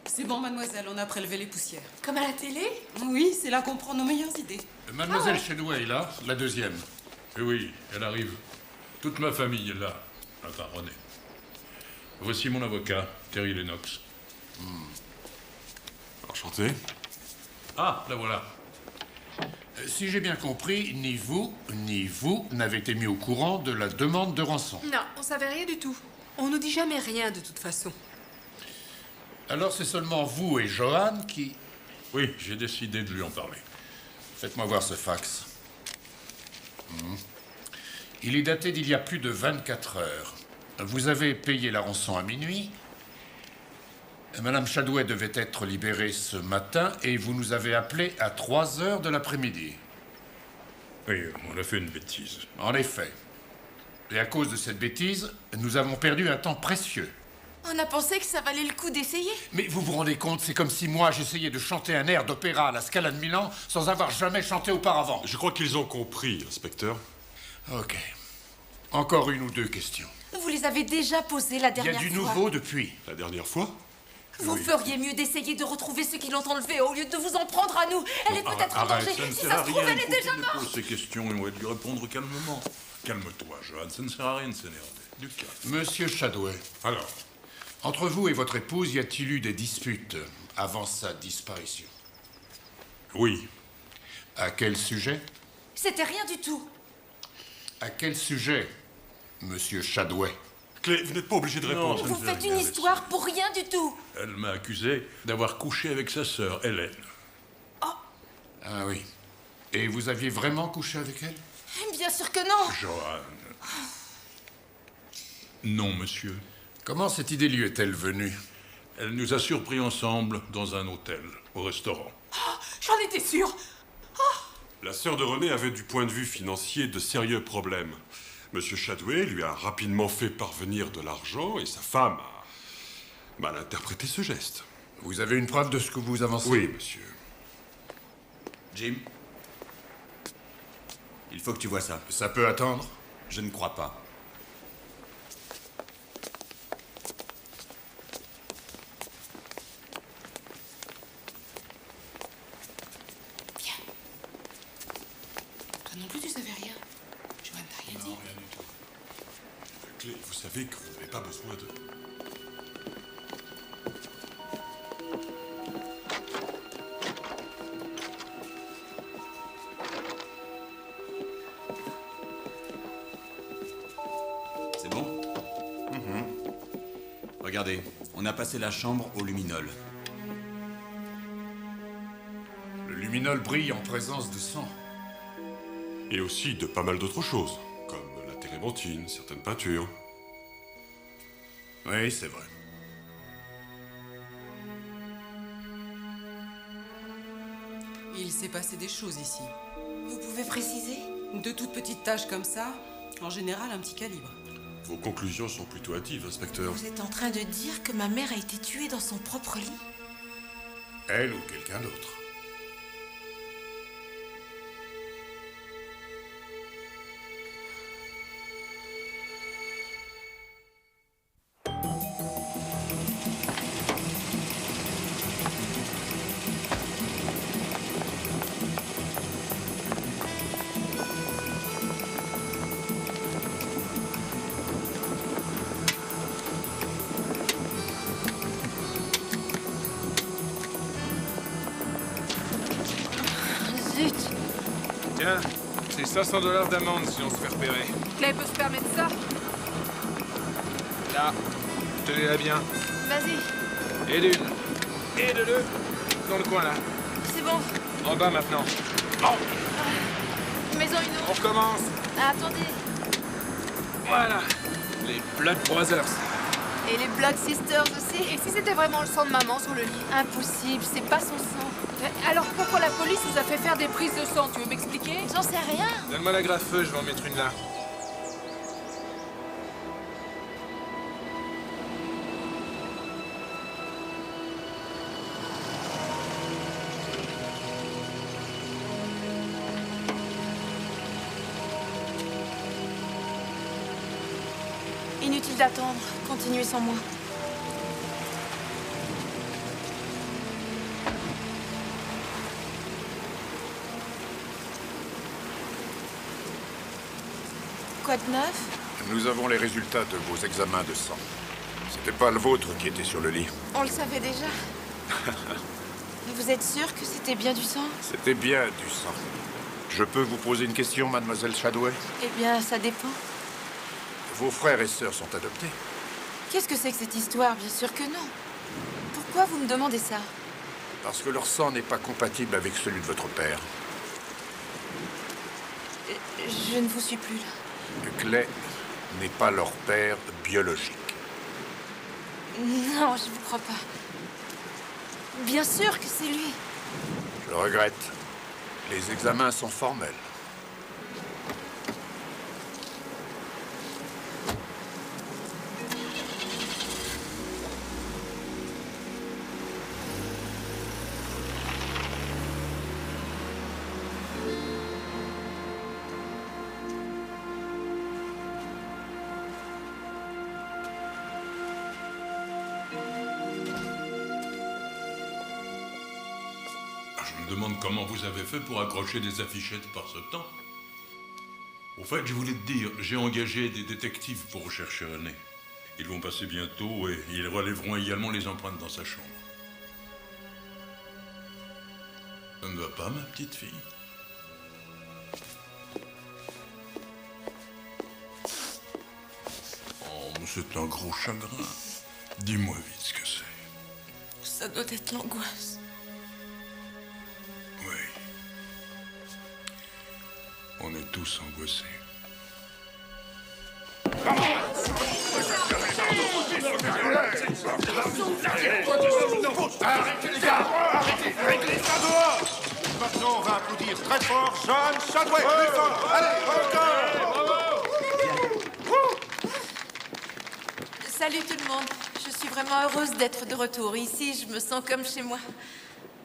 C'est bon, mademoiselle, on a prélevé les poussières. Comme à la télé? Oui, c'est là qu'on prend nos meilleures idées. Mademoiselle Shadway, là, la deuxième. Oui, elle arrive. Toute ma famille est là. Attends, René. Voici mon avocat, Terry Lennox. Enchanté. Ah, la voilà. Si j'ai bien compris, ni vous n'avez été mis au courant de la demande de rançon. Non, on savait rien du tout. On nous dit jamais rien de toute façon. Alors c'est seulement vous et Johan qui... Oui, j'ai décidé de lui en parler. Faites-moi voir ce fax. Il est daté d'il y a plus de 24 heures. Vous avez payé la rançon à minuit. Madame Shadway devait être libérée ce matin et vous nous avez appelé à 3 heures de l'après-midi. Oui, on a fait une bêtise. En effet. Et à cause de cette bêtise, nous avons perdu un temps précieux. On a pensé que ça valait le coup d'essayer. Mais vous vous rendez compte, c'est comme si moi j'essayais de chanter un air d'opéra à la Scala de Milan sans avoir jamais chanté auparavant. Je crois qu'ils ont compris, inspecteur. Ok. Encore une ou deux questions. Vous les avez déjà posées la Il y dernière a fois. du nouveau depuis. La dernière fois? Vous feriez mieux d'essayer de retrouver ceux qui l'ont enlevée au lieu de vous en prendre à nous. Elle est peut-être en Arrête, danger. ça ne Si sert ça à se trouve, rien. elle est Il faut déjà qu'il me morte. pose ces questions et on va lui répondre calmement. Calme-toi, Johan, ça ne sert à rien de s'énerver. Du calme. Monsieur Shadway. Alors? Entre vous et votre épouse, y a-t-il eu des disputes avant sa disparition? Oui. À quel sujet? C'était rien du tout. À quel sujet, monsieur Shadway? Clé, vous n'êtes pas obligé de répondre. Vous faites une histoire pour rien du tout. Elle m'a accusé d'avoir couché avec sa sœur, Hélène. Ah oui. Et vous aviez vraiment couché avec elle? Bien sûr que non. Johan. Non, monsieur. Comment cette idée lui est-elle venue? Elle nous a surpris ensemble dans un hôtel, au restaurant. J'en étais sûre. La sœur de René avait du point de vue financier de sérieux problèmes. Monsieur Shadway lui a rapidement fait parvenir de l'argent et sa femme a mal interprété ce geste. Vous avez une preuve de ce que vous avancez? Oui, monsieur. Jim, il faut que tu vois ça. Ça peut attendre? Je ne crois pas. Toi non plus, tu savais rien. Johan t'a rien dit. Non, rien du tout. Clé, vous savez que vous n'avez pas besoin de... C'est bon? Regardez, on a passé la chambre au luminol. Le luminol brille en présence de sang. Et aussi de pas mal d'autres choses, comme la térébenthine, certaines peintures. Oui, c'est vrai. Il s'est passé des choses ici. Vous pouvez préciser? De toutes petites tâches comme ça, en général un petit calibre. Vos conclusions sont plutôt hâtives, inspecteur. Vous êtes en train de dire que ma mère a été tuée dans son propre lit? Elle ou quelqu'un d'autre. Tiens, c'est 500 $ d'amende si on se fait repérer. Clay peut se permettre ça? Là, tenez-la bien. Vas-y. Et d'une. Et de deux. Dans le coin là. C'est bon. En bas maintenant. Maison une autre. On recommence. Ah, attendez. Voilà. Les Blood Brothers. Et les Blood Sisters aussi. Et si c'était vraiment le sang de maman sur le lit? Impossible, c'est pas son sang. Alors pourquoi la police vous a fait faire des prises de sang? Tu veux m'expliquer? J'en sais rien. Donne-moi la graffeuse, je vais en mettre une là. Inutile d'attendre. Continuez sans moi. Quoi de neuf? Nous avons les résultats de vos examens de sang. C'était pas le vôtre qui était sur le lit. On le savait déjà. Mais vous êtes sûr que c'était bien du sang? C'était bien du sang. Je peux vous poser une question, mademoiselle Shadway? Eh bien, ça dépend. Vos frères et sœurs sont adoptés? Qu'est-ce que c'est que cette histoire? Bien sûr que non. Pourquoi vous me demandez ça? Parce que leur sang n'est pas compatible avec celui de votre père. Je ne vous suis plus là. Clay n'est pas leur père biologique. Non, je vous crois pas. Bien sûr que c'est lui. Je regrette. Les examens sont formels. Je me demande comment vous avez fait pour accrocher des affichettes par ce temps. Au fait, je voulais te dire, j'ai engagé des détectives pour rechercher René. Ils vont passer bientôt et ils relèveront également les empreintes dans sa chambre. Ça ne va pas, ma petite fille? Oh, mais c'est un gros chagrin. Dis-moi vite ce que c'est. Ça doit être l'angoisse. Oui. On est tous angoissés. Arrêtez les gars! Arrêtez les gars dehors! Maintenant, on va applaudir très fort John Shadway! Plus fort! Allez, encore! Salut tout le monde. Je suis vraiment heureuse d'être de retour. Ici, je me sens comme chez moi.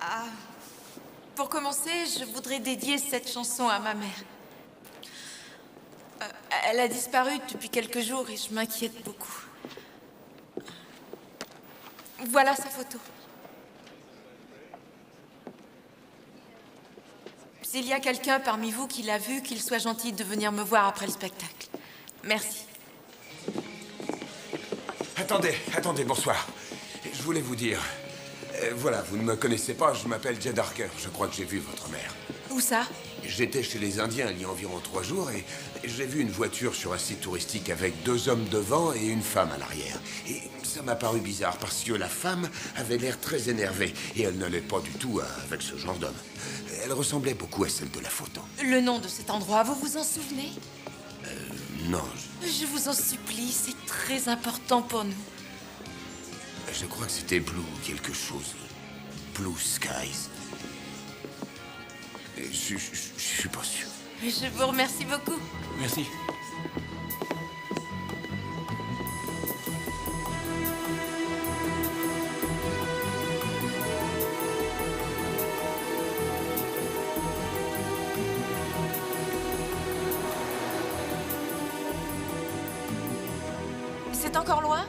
Ah, pour commencer, je voudrais dédier cette chanson à ma mère. Elle a disparu depuis quelques jours et je m'inquiète beaucoup. Voilà sa photo. S'il y a quelqu'un parmi vous qui l'a vue, qu'il soit gentil de venir me voir après le spectacle. Merci. Attendez, bonsoir. Je voulais vous dire... voilà, vous ne me connaissez pas, je m'appelle Jed Harker. Je crois que j'ai vu votre mère. Où ça? J'étais chez les Indiens il y a environ 3 jours et j'ai vu une voiture sur un site touristique avec 2 hommes devant et une femme à l'arrière. Et ça m'a paru bizarre parce que la femme avait l'air très énervée et elle n'allait pas du tout avec ce genre d'homme. Elle ressemblait beaucoup à celle de la photo. Le nom de cet endroit, vous vous en souvenez? Non, Je vous en supplie, c'est très important pour nous. je crois que c'était Blue quelque chose. Blue Skies. Je suis pas sûr. Je vous remercie beaucoup. Merci. C'est encore loin?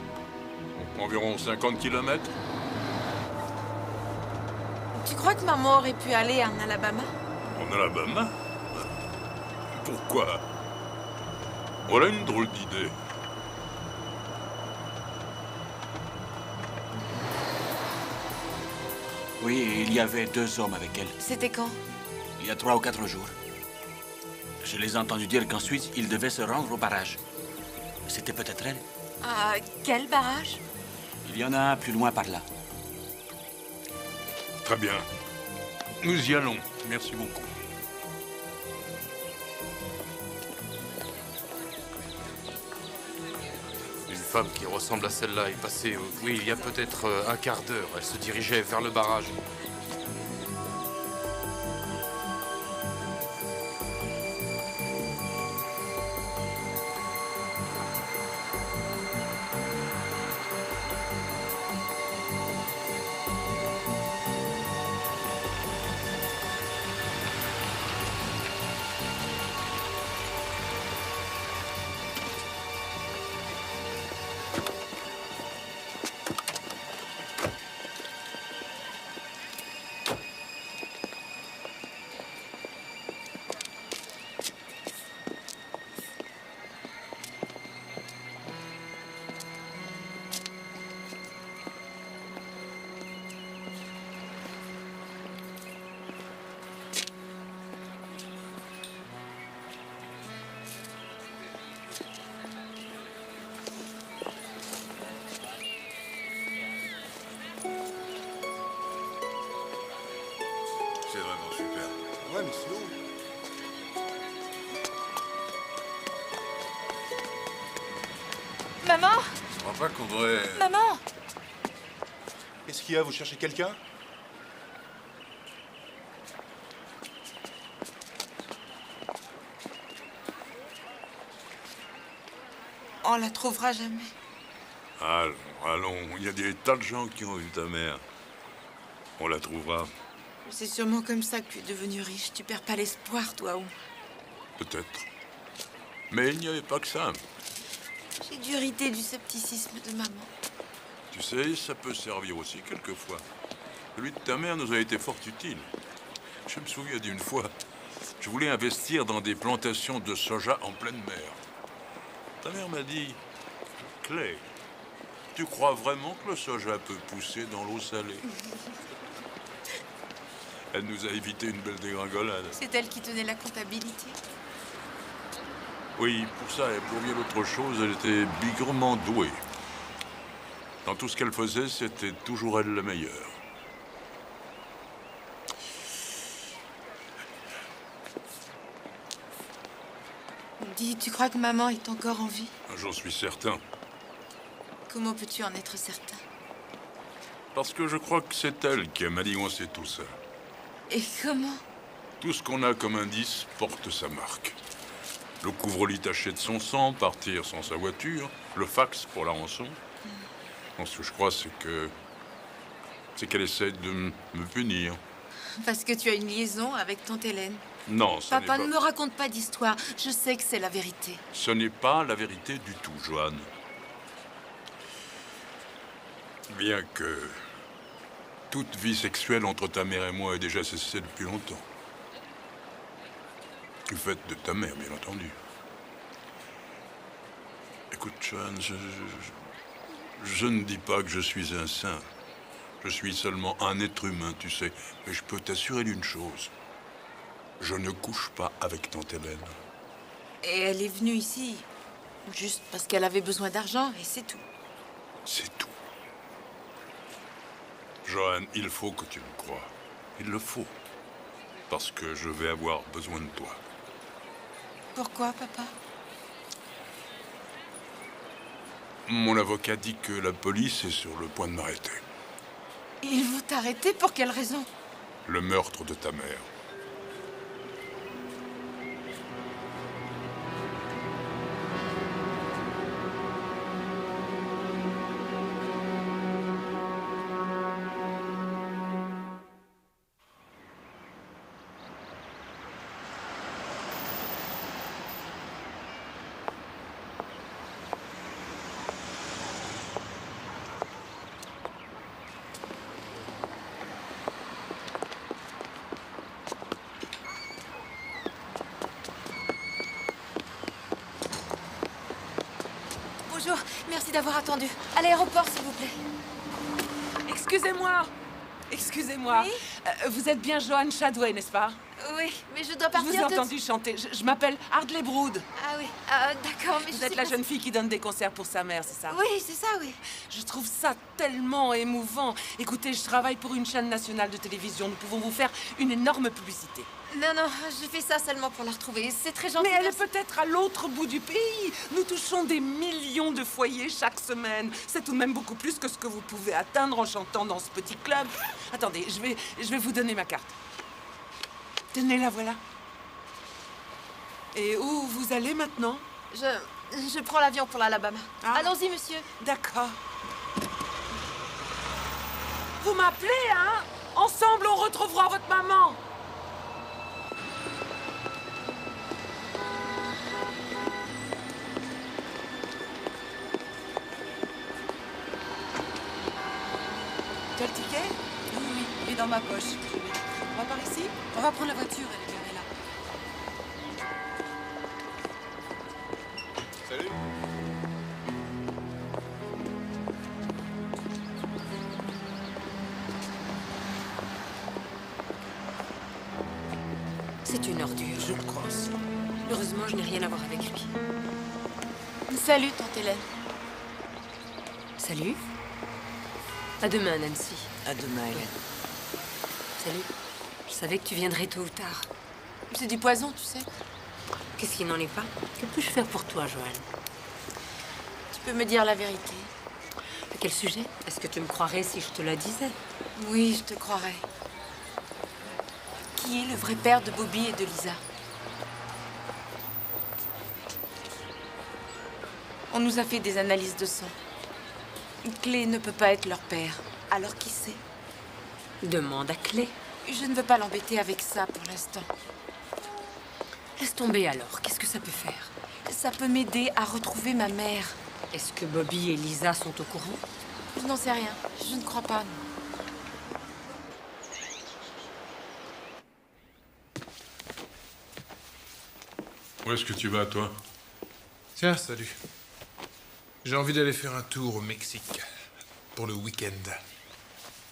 Environ 50 km. Tu crois que maman aurait pu aller en Alabama? En Alabama? Pourquoi? Voilà une drôle d'idée. Oui, il y avait 2 hommes avec elle. C'était quand? Il y a 3 ou 4 jours. Je les ai entendus dire qu'ensuite, ils devaient se rendre au barrage. C'était peut-être elle. Ah, quel barrage? Il y en a un plus loin par là. Très bien. Nous y allons. Merci beaucoup. Une femme qui ressemble à celle-là est passée, oui, il y a peut-être un quart d'heure. Elle se dirigeait vers le barrage. C'est vraiment super. Ouais, mais c'est long. Maman? Je crois pas qu'on devrait... Maman? Qu'est-ce qu'il y a? Vous cherchez quelqu'un? On la trouvera jamais. Allons, allons. Il y a des tas de gens qui ont vu ta mère. On la trouvera. C'est sûrement comme ça que tu es devenu riche. Tu perds pas l'espoir, toi, ou? Peut-être. Mais il n'y avait pas que ça. J'ai dû hériter du scepticisme de maman. Tu sais, ça peut servir aussi quelquefois. Celui de ta mère nous a été fort utile. Je me souviens d'une fois, je voulais investir dans des plantations de soja en pleine mer. Ta mère m'a dit, Clay, tu crois vraiment que le soja peut pousser dans l'eau salée? Elle nous a évité une belle dégringolade. C'est elle qui tenait la comptabilité. Oui, pour ça et pour bien autre chose, elle était bigrement douée. Dans tout ce qu'elle faisait, c'était toujours elle la meilleure. Dis, tu crois que maman est encore en vie? J'en suis certain. Comment peux-tu en être certain? Parce que je crois que c'est elle qui a manigancé tout ça. Et comment? Tout ce qu'on a comme indice porte sa marque. Le couvre-lit taché de son sang, partir sans sa voiture, le fax pour la rançon. Ce que je crois, c'est qu'elle essaie de me punir. Parce que tu as une liaison avec tante Hélène. Non, ce n'est Papa, pas... ne me raconte pas d'histoire. Je sais que c'est la vérité. Ce n'est pas la vérité du tout, Joanne. Bien que toute vie sexuelle entre ta mère et moi ait déjà cessé depuis longtemps. Du fait de ta mère, bien entendu. Écoute, Joanne, je ne dis pas que je suis un saint. Je suis seulement un être humain, tu sais. Mais je peux t'assurer d'une chose. Je ne couche pas avec tante Hélène. Et elle est venue ici juste parce qu'elle avait besoin d'argent, et c'est tout. C'est tout. Johan, il faut que tu me crois. Il le faut. Parce que je vais avoir besoin de toi. Pourquoi, papa? Mon avocat dit que la police est sur le point de m'arrêter. Ils vont t'arrêter pour quelle raison? Le meurtre de ta mère. Bonjour, merci d'avoir attendu. À l'aéroport, s'il vous plaît. Excusez-moi. Excusez-moi. Oui Vous êtes bien Johan Chadway, n'est-ce pas? Oui, mais je dois Je partir vous ai entendu chanter. Je m'appelle Hardley Brood. Ah oui, d'accord, mais Vous je êtes sais la pas jeune fille qui donne des concerts pour sa mère, c'est ça? Oui, c'est ça, oui. Je trouve ça tellement émouvant. Écoutez, je travaille pour une chaîne nationale de télévision. Nous pouvons vous faire une énorme publicité. Non, non, je fais ça seulement pour la retrouver. C'est très gentil. Mais elle est peut-être à l'autre bout du pays. Nous touchons des millions de foyers chaque semaine. C'est tout de même beaucoup plus que ce que vous pouvez atteindre en chantant dans ce petit club. Attendez, je vais vous donner ma carte. Tenez, la voilà. Et où vous allez maintenant? Je prends l'avion pour l'Alabama. Allons-y, monsieur. D'accord. Vous m'appelez, hein? Ensemble, on retrouvera votre maman. Tu as le ticket? Oui, oui, il est dans ma poche. On va par ici? On va prendre la voiture, elle est garée là. Salut. C'est une ordure. Je le crois aussi. Heureusement, je n'ai rien à voir avec lui. Salut, tante Hélène. Salut. À demain, Nancy. À demain, Hélène. Salut. Je savais que tu viendrais tôt ou tard. C'est du poison, tu sais. Qu'est-ce qui n'en est pas? Que puis-je faire pour toi, Johan? Tu peux me dire la vérité. À quel sujet? Est-ce que tu me croirais si je te la disais? Oui, je te croirais. Qui est le vrai père de Bobby et de Lisa? On nous a fait des analyses de sang. Clé ne peut pas être leur père. Alors qui c'est? Demande à Clé. Je ne veux pas l'embêter avec ça pour l'instant. Laisse tomber alors. Qu'est-ce que ça peut faire? Ça peut m'aider à retrouver ma mère. Est-ce que Bobby et Lisa sont au courant? Je n'en sais rien. Je ne crois pas, non. Où est-ce que tu vas, toi? Tiens, salut. J'ai envie d'aller faire un tour au Mexique pour le week-end.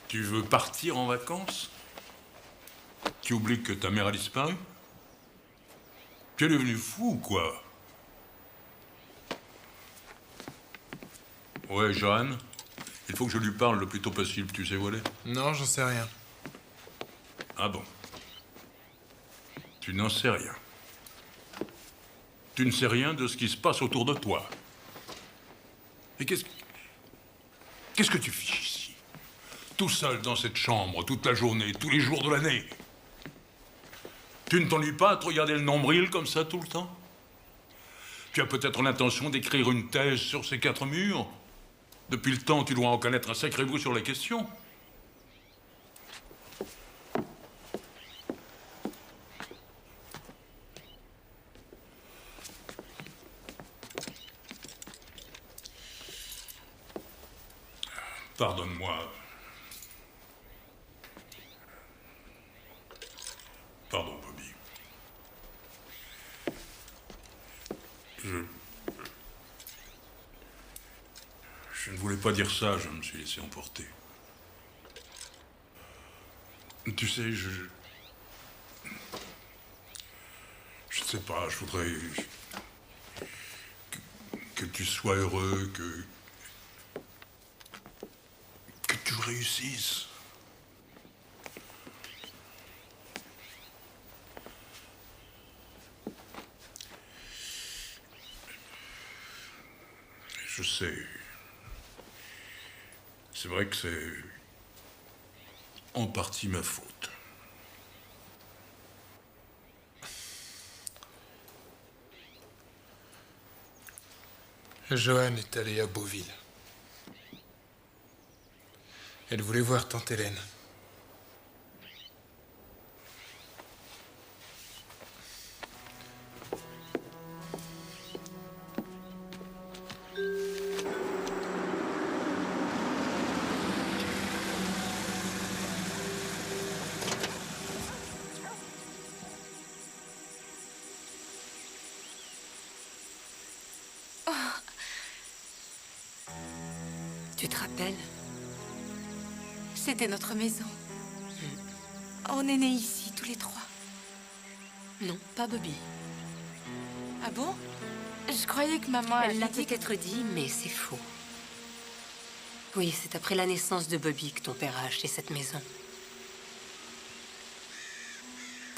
Tu veux partir en vacances? Tu oublies que ta mère a disparu? Tu es devenu fou ou quoi? Ouais, Johan, il faut que je lui parle le plus tôt possible, tu sais où elle est? Non, j'en sais rien. Ah bon? Tu n'en sais rien. Tu ne sais rien de ce qui se passe autour de toi. Et qu'est-ce que tu fiches ici? Tout seul dans cette chambre, toute la journée, tous les jours de l'année. Tu ne t'ennuies pas à te regarder le nombril comme ça tout le temps? Tu as peut-être l'intention d'écrire une thèse sur ces 4 murs? Depuis le temps, tu dois en connaître un sacré bout sur la question. Pardonne-moi. Pardon, Bobby. Je ne voulais pas dire ça, je me suis laissé emporter. Tu sais, sais pas, je voudrais que tu sois heureux, que tu réussisses. Je sais. C'est vrai que c'est en partie ma faute. Joanne est allée à Beauville. Elle voulait voir tante Hélène. Tu te rappelles? C'était notre maison. On est nés ici, tous les trois. Non, pas Bobby. Ah bon? Je croyais que maman Elle avait l'a dit peut-être dit, mais c'est faux. Oui, c'est après la naissance de Bobby que ton père a acheté cette maison.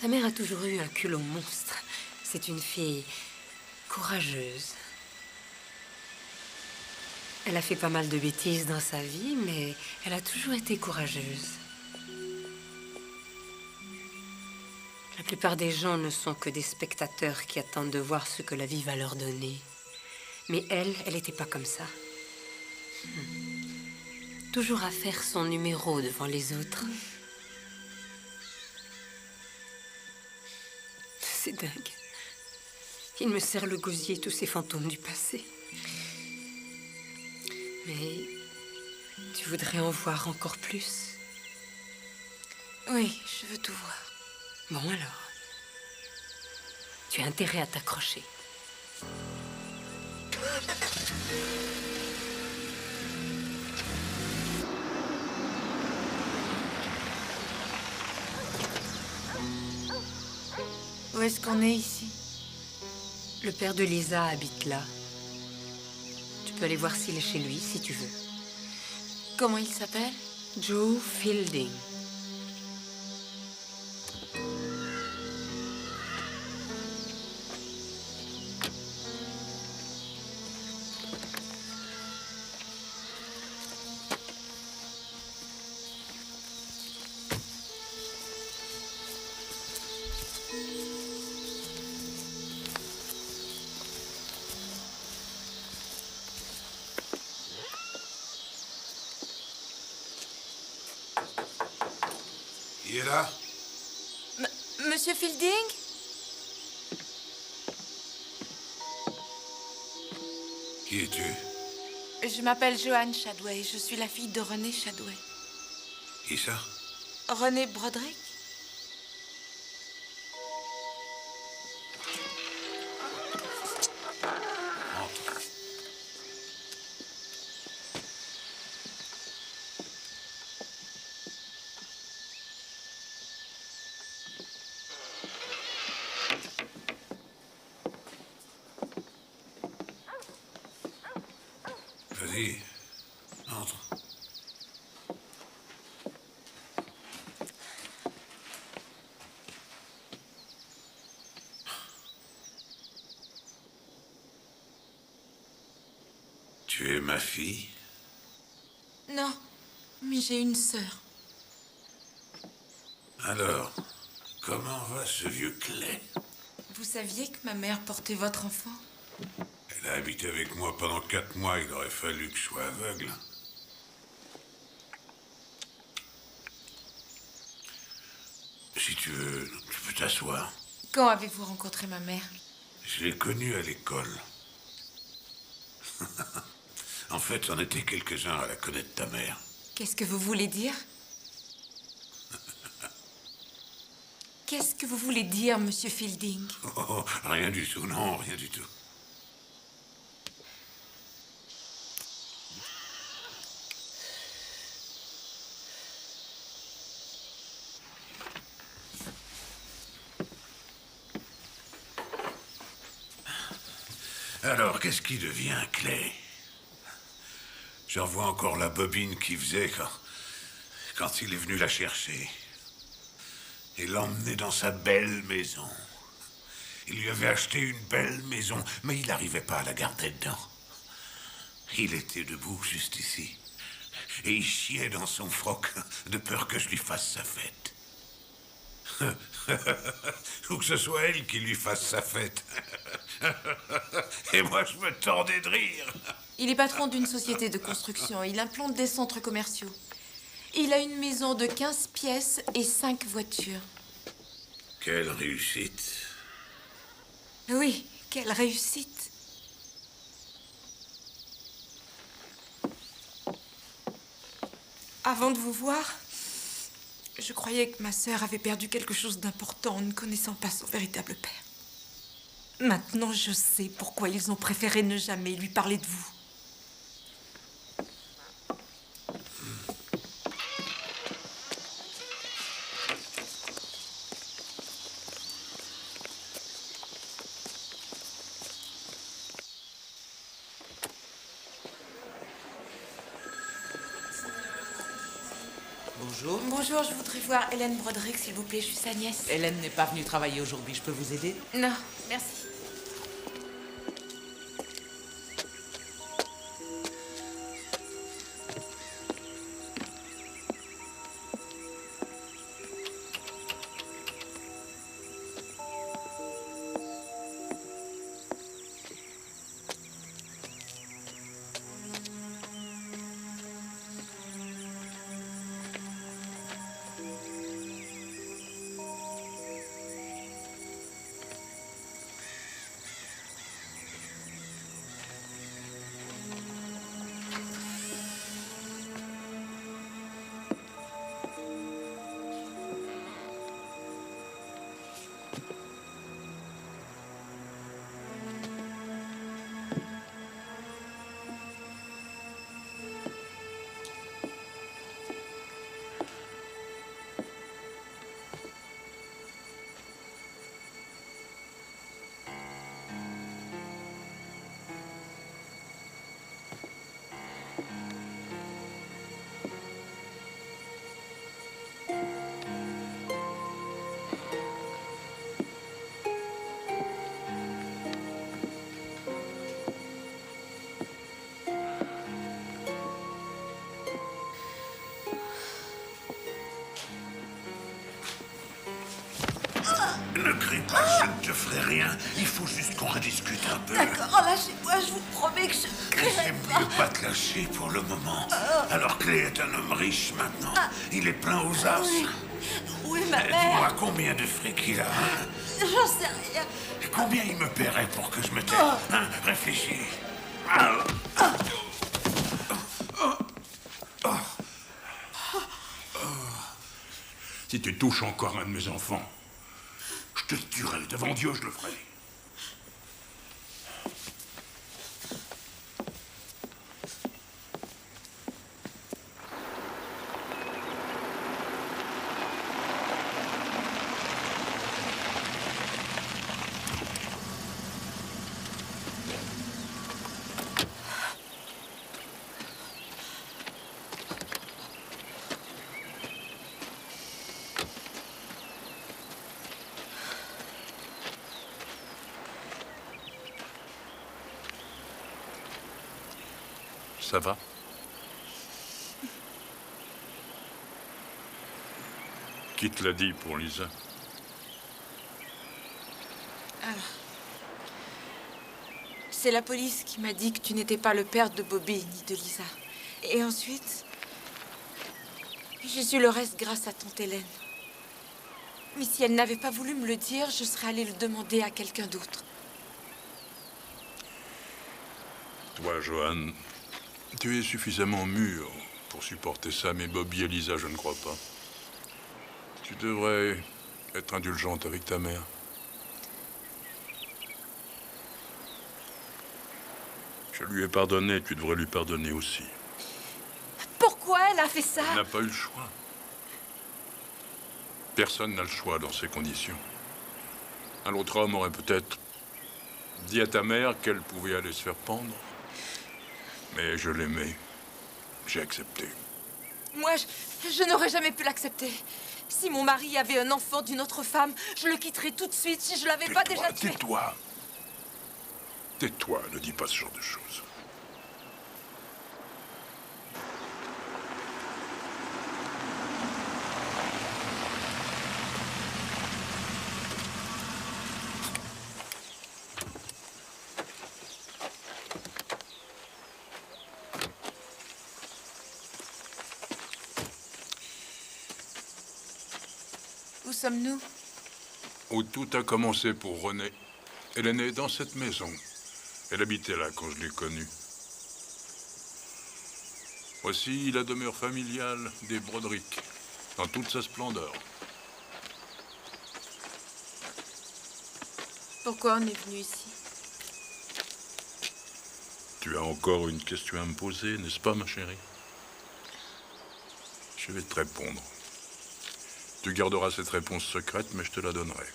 Ta mère a toujours eu un culot monstre. C'est une fille courageuse. Elle a fait pas mal de bêtises dans sa vie, mais elle a toujours été courageuse. La plupart des gens ne sont que des spectateurs qui attendent de voir ce que la vie va leur donner. Mais elle n'était pas comme ça. Toujours à faire son numéro devant les autres. C'est dingue. Il me serre le gosier, tous ces fantômes du passé. Mais tu voudrais en voir encore plus? Oui, je veux tout voir. Bon alors, tu as intérêt à t'accrocher. Où est-ce qu'on est ici? Le père de Lisa habite là. Tu peux aller voir s'il est chez lui, si tu veux. Comment il s'appelle? Joe Fielding. Il est là? Monsieur Fielding? Qui es-tu? Je m'appelle Joanne Shadway. Je suis la fille de René Shadway. Qui ça? René Broderick? Vas-y, entre. Tu es ma fille? Non, mais j'ai une sœur. Alors, comment va ce vieux Clay? Vous saviez que ma mère portait votre enfant? Elle a habité avec moi pendant 4 mois, il aurait fallu que je sois aveugle. Si tu veux, tu peux t'asseoir. Quand avez-vous rencontré ma mère? Je l'ai connue à l'école. En fait, on était quelques-uns à la connaître ta mère. Qu'est-ce que vous voulez dire? Qu'est-ce que vous voulez dire, monsieur Fielding? Oh, rien du tout, non, rien du tout. Alors, qu'est-ce qui devient, Clay? J'en vois encore la bobine qu'il faisait quand il est venu la chercher. Et l'emmener dans sa belle maison. Il lui avait acheté une belle maison, mais il n'arrivait pas à la garder dedans. Il était debout juste ici. Et il chiait dans son froc, de peur que je lui fasse sa fête. Ou que ce soit elle qui lui fasse sa fête. Et moi, je me tordais de rire. Il est patron d'une société de construction. Il implante des centres commerciaux. Il a une maison de 15 pièces et 5 voitures. Quelle réussite. Oui, quelle réussite. Avant de vous voir, je croyais que ma sœur avait perdu quelque chose d'important en ne connaissant pas son véritable père. Maintenant, je sais pourquoi ils ont préféré ne jamais lui parler de vous. Bonjour. Bonjour, je voudrais voir Hélène Broderick, s'il vous plaît. Je suis sa nièce. Hélène n'est pas venue travailler aujourd'hui. Je peux vous aider? Non, merci. Ne crie pas, je ne te ferai rien. Il faut juste qu'on rediscute un peu. D'accord, lâchez-moi, je vous promets que je ne crierai J'aime pas. mieux pas te lâcher pour le moment. Alors Clay est un homme riche maintenant. Il est plein aux as. Oui, oui, ma Dis-moi mère. combien de fric il a, hein? J'en sais rien. Combien il me paierait pour que je me taise, hein? Réfléchis. Si tu touches encore un de mes enfants, je te tuerai. Devant Dieu, je le ferai. Ça va? Qui te l'a dit pour Lisa? C'est la police qui m'a dit que tu n'étais pas le père de Bobby ni de Lisa. Et ensuite, j'ai su le reste grâce à tante Hélène. Mais si elle n'avait pas voulu me le dire, je serais allée le demander à quelqu'un d'autre. Toi, Johan, tu es suffisamment mûr pour supporter ça, mais Bobby et Lisa, je ne crois pas. Tu devrais être indulgente avec ta mère. Je lui ai pardonné, tu devrais lui pardonner aussi. Pourquoi elle a fait ça? Elle n'a pas eu le choix. Personne n'a le choix dans ces conditions. Un autre homme aurait peut-être Dis à ta mère qu'elle pouvait aller se faire pendre. Mais je l'aimais. J'ai accepté. Moi, je n'aurais jamais pu l'accepter. Si mon mari avait un enfant d'une autre femme, je le quitterais tout de suite si je l'avais pas déjà tué. Tais-toi. Tais-toi, ne dis pas ce genre de choses. Où sommes-nous? Où tout a commencé pour Renée. Elle est née dans cette maison. Elle habitait là quand je l'ai connue. Voici la demeure familiale des Broderick, dans toute sa splendeur. Pourquoi on est venu ici? Tu as encore une question à me poser, n'est-ce pas, ma chérie? Je vais te répondre. Tu garderas cette réponse secrète, mais je te la donnerai.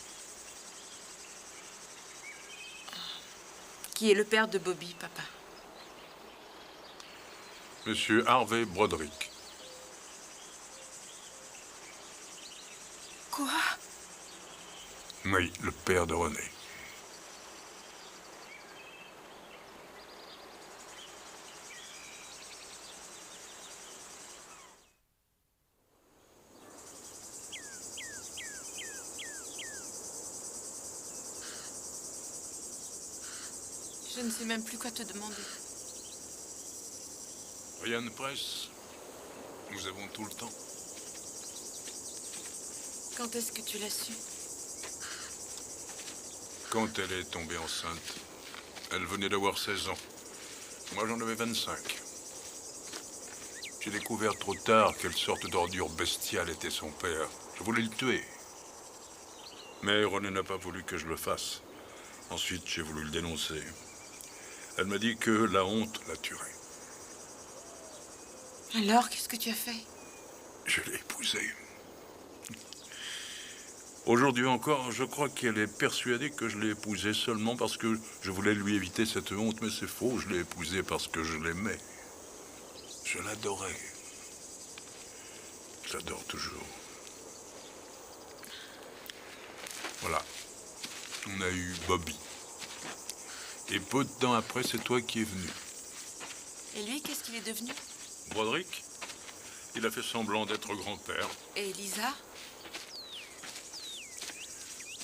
Qui est le père de Bobby, papa? Monsieur Harvey Broderick. Quoi? Oui, le père de Renée. Je ne sais même plus quoi te demander. Rien ne presse. Nous avons tout le temps. Quand est-ce que tu l'as su? Quand elle est tombée enceinte, elle venait d'avoir 16 ans. Moi, j'en avais 25. J'ai découvert trop tard quelle sorte d'ordure bestiale était son père. Je voulais le tuer. Mais René n'a pas voulu que je le fasse. Ensuite, j'ai voulu le dénoncer. Elle m'a dit que la honte la tuerait. Alors, qu'est-ce que tu as fait? Je l'ai épousée. Aujourd'hui encore, je crois qu'elle est persuadée que je l'ai épousée seulement parce que je voulais lui éviter cette honte, mais c'est faux, je l'ai épousée parce que je l'aimais. Je l'adorais. Je l'adore toujours. Voilà. On a eu Bobby. Et peu de temps après, c'est toi qui es venu. Et lui, qu'est-ce qu'il est devenu? Broderick, il a fait semblant d'être grand-père. Et Elisa?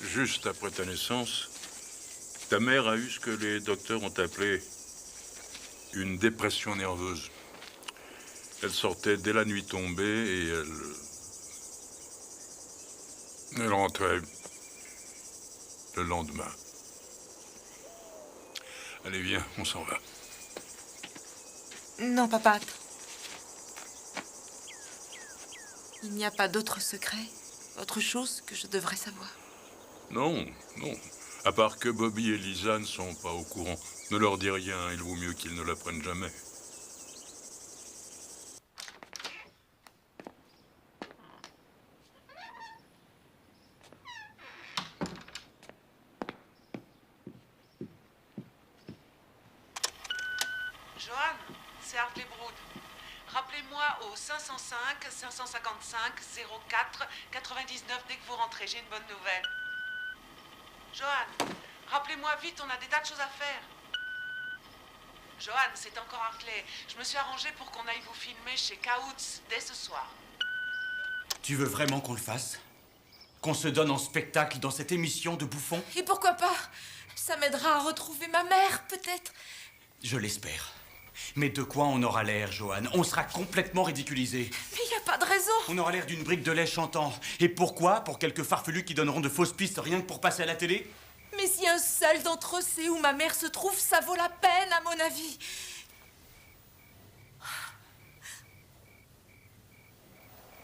Juste après ta naissance, ta mère a eu ce que les docteurs ont appelé une dépression nerveuse. Elle sortait dès la nuit tombée et elle rentrait le lendemain. Allez, viens, on s'en va. Non, papa, attends. Il n'y a pas d'autre secret, autre chose que je devrais savoir. Non, non. À part que Bobby et Lisa ne sont pas au courant. Ne leur dis rien, il vaut mieux qu'ils ne l'apprennent jamais. Johan, c'est Hartley Brood. Rappelez-moi au 505 555 04 99 dès que vous rentrez. J'ai une bonne nouvelle. Johan, rappelez-moi vite, on a des tas de choses à faire. Johan, c'est encore Hartley. Je me suis arrangée pour qu'on aille vous filmer chez Kaoutz dès ce soir. Tu veux vraiment qu'on le fasse? Qu'on se donne en spectacle dans cette émission de bouffons? Et pourquoi pas? Ça m'aidera à retrouver ma mère, peut-être. Je l'espère. Mais de quoi on aura l'air, Johan? On sera complètement ridiculisés. Mais il n'y a pas de raison. On aura l'air d'une brique de lait chantant. Et pourquoi? Pour quelques farfelus qui donneront de fausses pistes rien que pour passer à la télé? Mais si un seul d'entre eux sait où ma mère se trouve, ça vaut la peine, à mon avis.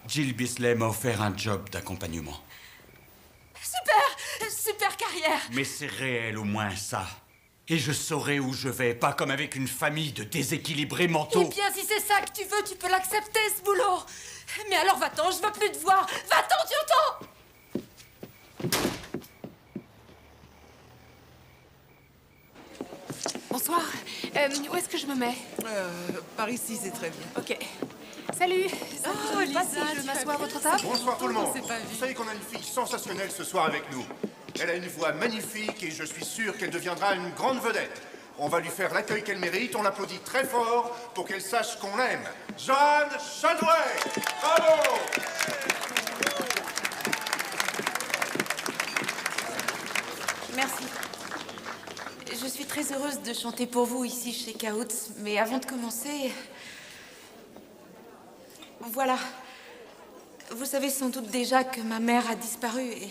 Jill Bisley m'a offert un job d'accompagnement. Super! Super carrière! Mais c'est réel au moins ça. Et je saurai où je vais, pas comme avec une famille de déséquilibrés mentaux. Eh bien, si c'est ça que tu veux, tu peux l'accepter, ce boulot. Mais alors va-t'en, je veux plus te voir. Va-t'en, tu entends? Bonsoir. Où est-ce que je me mets? Par ici, c'est très bien. Ok. Salut. Ça vous ennuie pas si je m'assois à votre table? Bonsoir tout le monde. On s'est pas vu. Vous savez qu'on a une fille sensationnelle ce soir avec nous. Elle a une voix magnifique et je suis sûr qu'elle deviendra une grande vedette. On va lui faire l'accueil qu'elle mérite, on l'applaudit très fort pour qu'elle sache qu'on l'aime. Joanne Chadway! Bravo! Merci. Je suis très heureuse de chanter pour vous ici chez Kaoutz, mais avant de commencer... Voilà. Vous savez sans doute déjà que ma mère a disparu et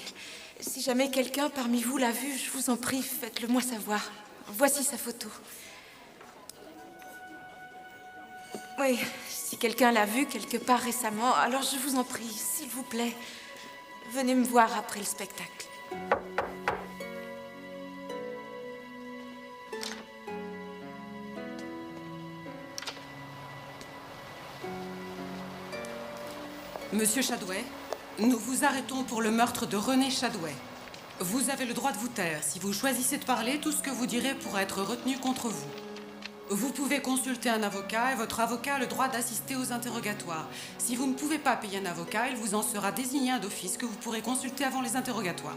si jamais quelqu'un parmi vous l'a vue, je vous en prie, faites-le moi savoir. Voici sa photo. Oui, si quelqu'un l'a vue quelque part récemment, alors je vous en prie, s'il vous plaît, venez me voir après le spectacle. Monsieur Chadway, nous vous arrêtons pour le meurtre de René Chadway. Vous avez le droit de vous taire. Si vous choisissez de parler, tout ce que vous direz pourra être retenu contre vous. Vous pouvez consulter un avocat et votre avocat a le droit d'assister aux interrogatoires. Si vous ne pouvez pas payer un avocat, il vous en sera désigné un d'office que vous pourrez consulter avant les interrogatoires.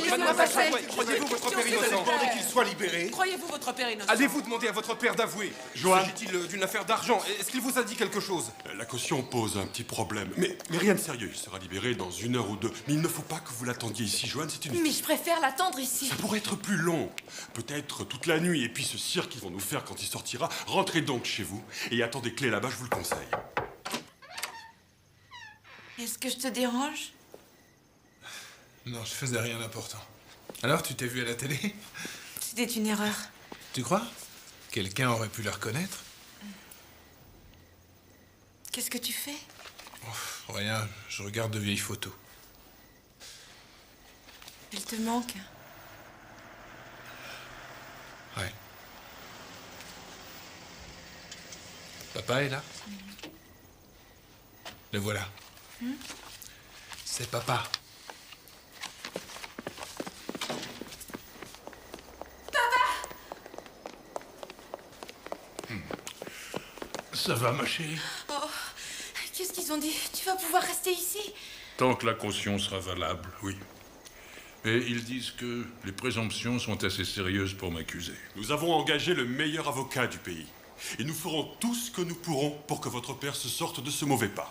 Mademoiselle Chadway, croyez-vous votre père innocent? Demandez qu'il soit libéré. Croyez-vous votre père innocent? Allez-vous demander à votre père d'avouer? Joanne. S'agit-il d'une affaire d'argent? Est-ce qu'il vous a dit quelque chose? La caution pose un petit problème. Mais rien de sérieux. Il sera libéré dans 1 heure ou 2. Mais il ne faut pas que vous l'attendiez ici, Joanne. C'est une... Mais je préfère l'attendre ici. Ça pourrait être plus long. Peut-être toute la nuit. Et puis ce cirque qu'ils vont nous faire quand il sortira. Rentrez donc chez vous et attendez clés là-bas, je vous le conseille. Est-ce que je te dérange? Non, je faisais rien d'important. Alors, tu t'es vu à la télé? C'était une erreur. Tu crois? Quelqu'un aurait pu la reconnaître? Qu'est-ce que tu fais? Oh, rien, je regarde de vieilles photos. Elle te manque. Ouais. Papa est là? Le voilà. C'est papa. Ça va, ma chérie? Oh, qu'est-ce qu'ils ont dit? Tu vas pouvoir rester ici? Tant que la caution sera valable, oui. Mais ils disent que les présomptions sont assez sérieuses pour m'accuser. Nous avons engagé le meilleur avocat du pays. Et nous ferons tout ce que nous pourrons pour que votre père se sorte de ce mauvais pas.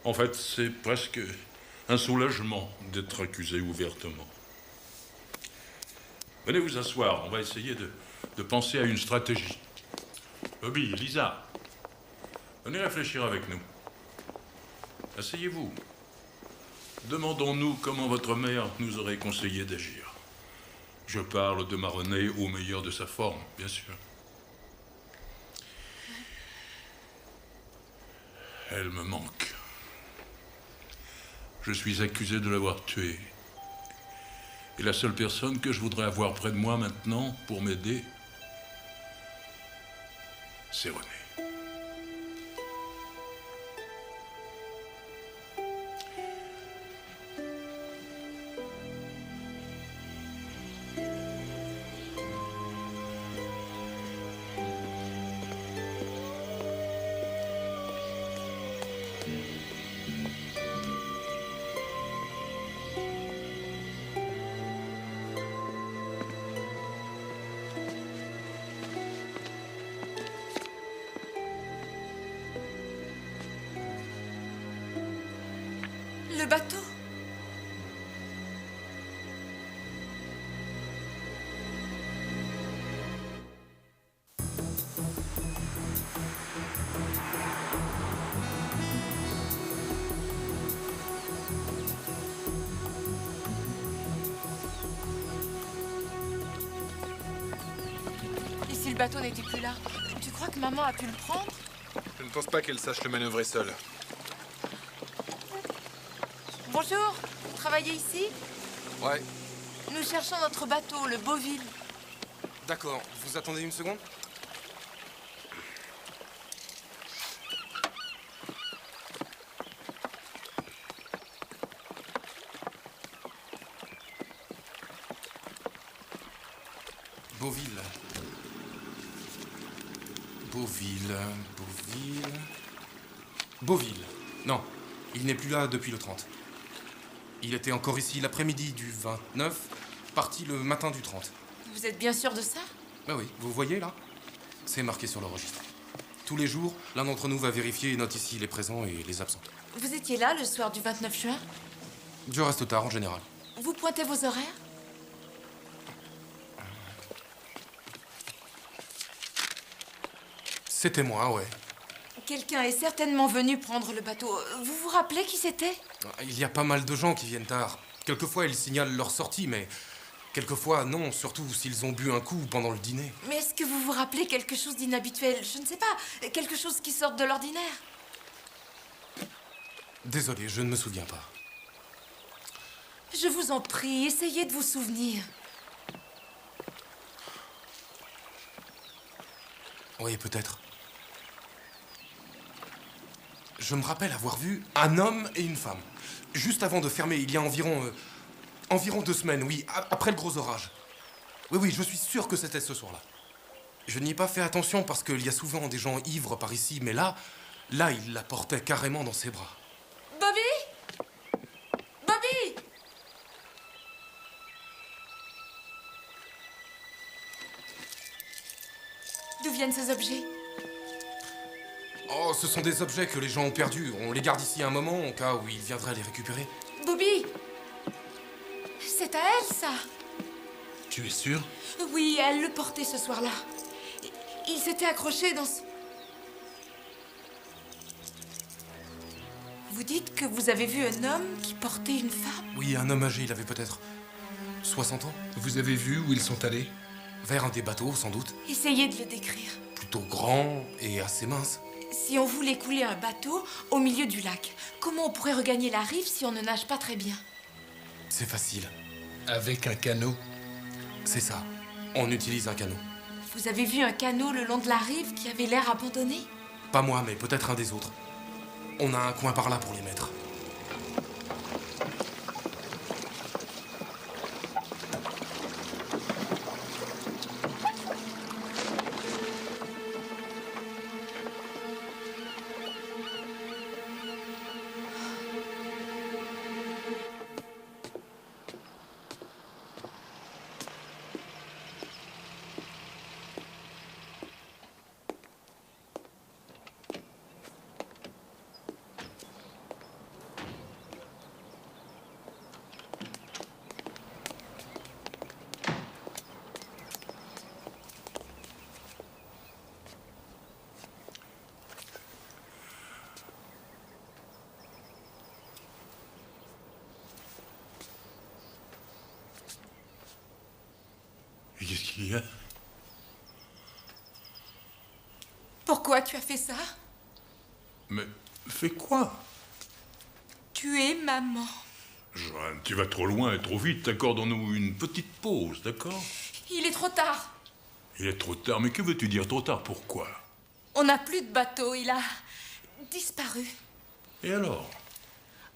En fait, c'est presque un soulagement d'être accusé ouvertement. Venez vous asseoir, on va essayer de penser à une stratégie. Bobby, Lisa, venez réfléchir avec nous. Asseyez-vous. Demandons-nous comment votre mère nous aurait conseillé d'agir. Je parle de ma Renée au meilleur de sa forme, bien sûr. Elle me manque. Je suis accusé de l'avoir tuée. Et la seule personne que je voudrais avoir près de moi maintenant pour m'aider, c'est René. Le bateau? Et si le bateau n'était plus là? Tu crois que maman a pu le prendre? Je ne pense pas qu'elle sache le manœuvrer seule. Bonjour, vous travaillez ici? Ouais, Nous cherchons notre bateau, le Beauville. d'accord. Vous attendez une seconde? Beauville. Beauville. Non, il n'est plus là depuis le 30. Il était encore ici l'après-midi du 29, parti le matin du 30. Vous êtes bien sûr de ça? Ben oui, vous voyez là? C'est marqué sur le registre. Tous les jours, l'un d'entre nous va vérifier et note ici les présents et les absents. Vous étiez là le soir du 29 juin? Je reste tard en général. Vous pointez vos horaires? C'était moi, ouais. Quelqu'un est certainement venu prendre le bateau. Vous vous rappelez qui c'était? Il y a pas mal de gens qui viennent tard. Quelquefois, ils signalent leur sortie, mais quelquefois, non, surtout s'ils ont bu un coup pendant le dîner. Mais est-ce que vous vous rappelez quelque chose d'inhabituel? Je ne sais pas, quelque chose qui sorte de l'ordinaire? Désolé, je ne me souviens pas. Je vous en prie, essayez de vous souvenir. Oui, peut-être. Je me rappelle avoir vu un homme et une femme. Juste avant de fermer, il y a environ 2 semaines, oui, après le gros orage. Oui, je suis sûr que c'était ce soir-là. Je n'y ai pas fait attention parce qu'il y a souvent des gens ivres par ici, mais là, il la portait carrément dans ses bras. Bobby? Bobby? D'où viennent ces objets? Oh, ce sont des objets que les gens ont perdus. On les garde ici un moment, au cas où ils viendraient les récupérer. Bobby? C'est à elle, ça? Tu es sûr? Oui, elle le portait ce soir-là. Il s'était accroché dans ce... Vous dites que vous avez vu un homme qui portait une femme? Oui, un homme âgé, il avait peut-être 60 ans. Vous avez vu où ils sont allés? Vers un des bateaux, sans doute. Essayez de le décrire. Plutôt grand et assez mince. Si on voulait couler un bateau au milieu du lac, comment on pourrait regagner la rive si on ne nage pas très bien? C'est facile. Avec un canot? C'est ça. On utilise un canot. Vous avez vu un canot le long de la rive qui avait l'air abandonné? Pas moi, mais peut-être un des autres. On a un coin par là pour les mettre. Qu'est-ce qu'il y a? Pourquoi tu as fait ça? Mais fais quoi? Tuer maman. Joanne, tu vas trop loin et trop vite. Accordons-nous une petite pause, d'accord? Il est trop tard. Il est trop tard, mais que veux-tu dire trop tard? Pourquoi? On n'a plus de bateau, il a disparu. Et alors?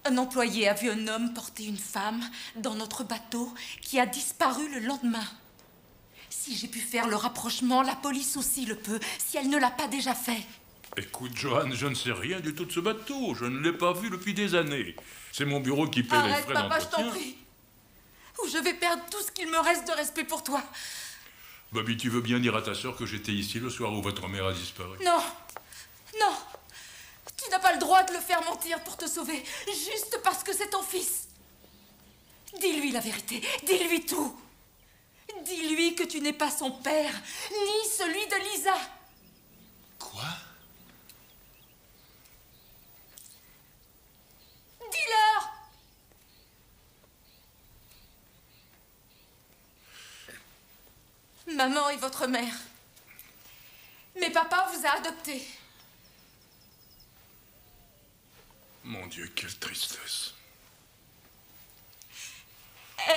Un employé a vu un homme porter une femme dans notre bateau qui a disparu le lendemain. Si j'ai pu faire le rapprochement, la police aussi le peut, si elle ne l'a pas déjà fait. Écoute, Joanne, je ne sais rien du tout de ce bateau. Je ne l'ai pas vu depuis des années. C'est mon bureau qui paie les Arrête, frais papa, je d'entretien. t'en prie. Ou je vais perdre tout ce qu'il me reste de respect pour toi. Bobby, tu veux bien dire à ta sœur que j'étais ici le soir où votre mère a disparu? Non, non. Tu n'as pas le droit de le faire mentir pour te sauver, juste parce que c'est ton fils. Dis-lui la vérité, dis-lui tout. Dis-lui que tu n'es pas son père, ni celui de Lisa. Quoi? Dis-leur. Maman est votre mère. Mais papa vous a adopté. Mon Dieu, quelle tristesse.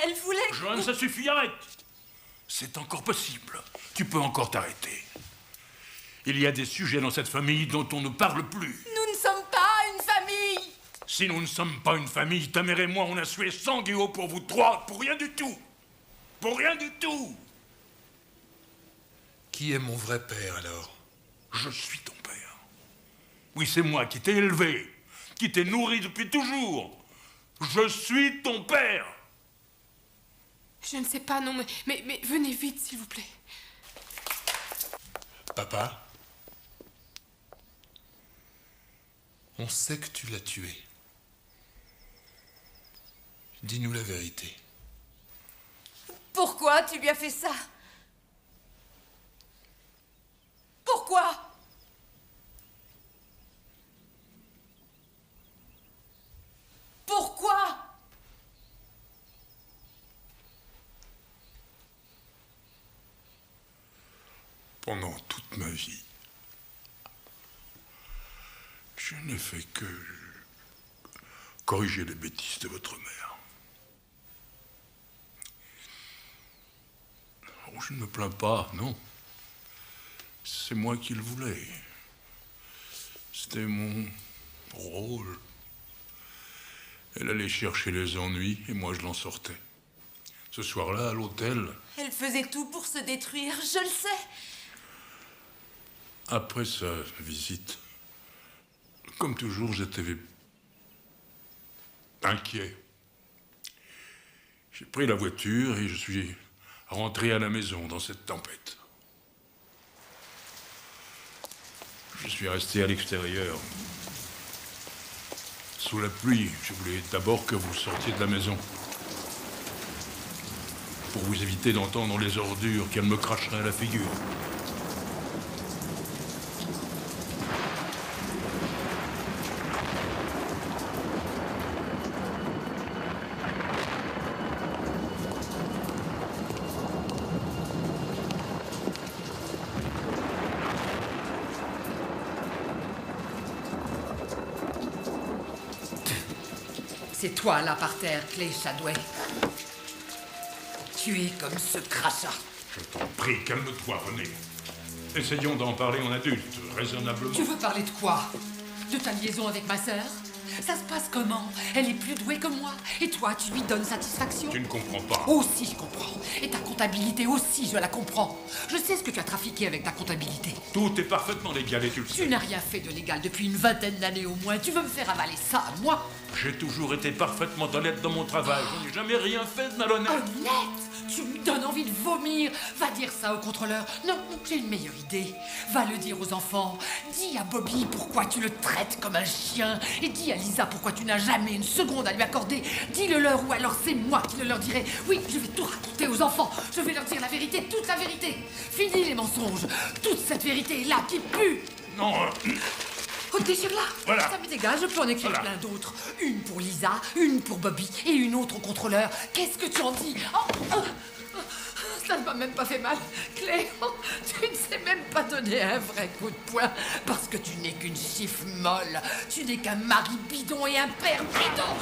Elle voulait... Joanne, ça suffit, arrête! C'est encore possible. Tu peux encore t'arrêter. Il y a des sujets dans cette famille dont on ne parle plus. Nous ne sommes pas une famille. Si nous ne sommes pas une famille, ta mère et moi, on a sué sang et eau pour vous trois, pour rien du tout. Pour rien du tout. Qui est mon vrai père, alors? Je suis ton père. Oui, c'est moi qui t'ai élevé, qui t'ai nourri depuis toujours. Je suis ton père. Je ne sais pas, non, mais venez vite, s'il vous plaît. Papa, on sait que tu l'as tué. Dis-nous la vérité. Pourquoi tu lui as fait ça? Pourquoi? Pourquoi? Pendant toute ma vie, je n'ai fait que corriger les bêtises de votre mère. Oh, je ne me plains pas, non. C'est moi qui le voulais. C'était mon rôle. Elle allait chercher les ennuis et moi je l'en sortais. Ce soir-là, à l'hôtel, Elle faisait tout pour se détruire, je le sais. après sa visite, comme toujours, j'étais inquiet. J'ai pris la voiture et je suis rentré à la maison dans cette tempête. Je suis resté à l'extérieur. Sous la pluie, je voulais d'abord que vous sortiez de la maison. Pour vous éviter d'entendre les ordures qu'elle me cracherait à la figure. C'est toi, là, par terre, Clay Shadway. Tu es comme ce crachat. Je t'en prie, calme-toi, René. Essayons d'en parler en adulte, raisonnablement. Tu veux parler de quoi? De ta liaison avec ma sœur? Ça se passe comment? Elle est plus douée que moi. Et toi, tu lui donnes satisfaction? Tu ne comprends pas. Aussi, je comprends. Et ta comptabilité aussi, je la comprends. Je sais ce que tu as trafiqué avec ta comptabilité. Tout est parfaitement légal et tu le sais. Tu n'as rien fait de légal depuis une vingtaine d'années au moins. Tu veux me faire avaler ça à moi? J'ai toujours été parfaitement honnête dans mon travail. Je n'ai jamais rien fait de malhonnête. Honnête? Tu me donnes envie de vomir. Va dire ça au contrôleur. Non, j'ai une meilleure idée. Va le dire aux enfants. Dis à Bobby pourquoi tu le traites comme un chien. Et dis à Lisa pourquoi tu n'as jamais une seconde à lui accorder. Dis-le leur ou alors c'est moi qui le leur dirai. Oui, je vais tout raconter aux enfants. Je vais leur dire la vérité, toute la vérité. Fini les mensonges. Toute cette vérité là qui pue. Non. Oh, déchire-la. Voilà. Ça m'est égal, je peux en écrire plein d'autres. Une pour Lisa, une pour Bobby et une autre au contrôleur. Qu'est-ce que tu en dis? Ça ne m'a même pas fait mal. Clay, tu ne sais même pas donner un vrai coup de poing parce que tu n'es qu'une chiffre molle. Tu n'es qu'un mari bidon et un père bidon.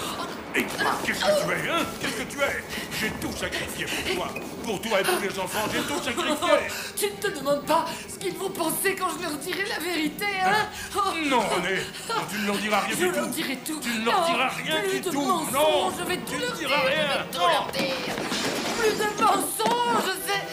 Et toi, qu'est-ce que tu es, hein? Qu'est-ce que tu es? J'ai tout sacrifié pour toi. Pour toi et pour les enfants, j'ai tout sacrifié. Tu ne te demandes pas ce qu'ils vont penser quand je leur dirai la vérité, hein? Non, René. Non, tu ne leur diras rien du tout. Je leur dirai tout. Tu ne leur diras rien plus du de tout. Mensonges, Non. je vais tout Tu leur ne dire. diras rien. Je vais tout leur dire. Plus de mensonges, c'est...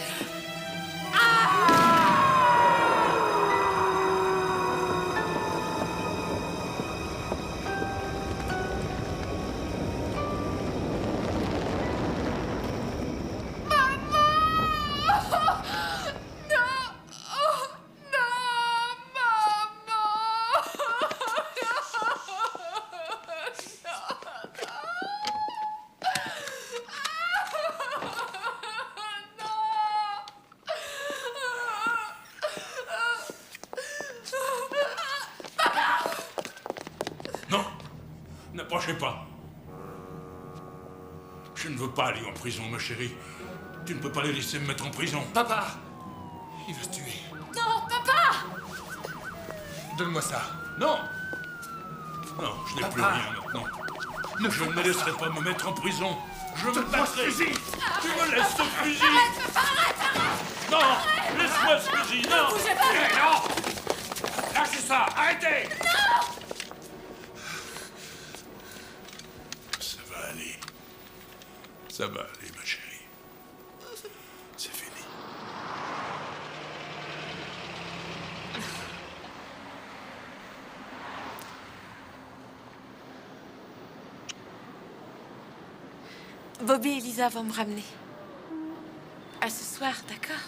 Non. N'approchez pas. Je ne veux pas aller en prison, ma chérie. Tu ne peux pas les laisser me mettre en prison. Papa! Il va se tuer. Non, papa! Donne-moi ça. Non. Non, je n'ai plus rien maintenant. Je ne me laisserai pas me mettre en prison. Je me battrai. Tu me laisses ce fusil. Non, laisse-moi ce fusil. Non. Ne bougez pas. Eh, non. Lâchez ça. Arrêtez. Non. Ça va aller. Ça va aller, ma chérie. C'est fini. Bobby et Lisa vont me ramener. À ce soir, d'accord?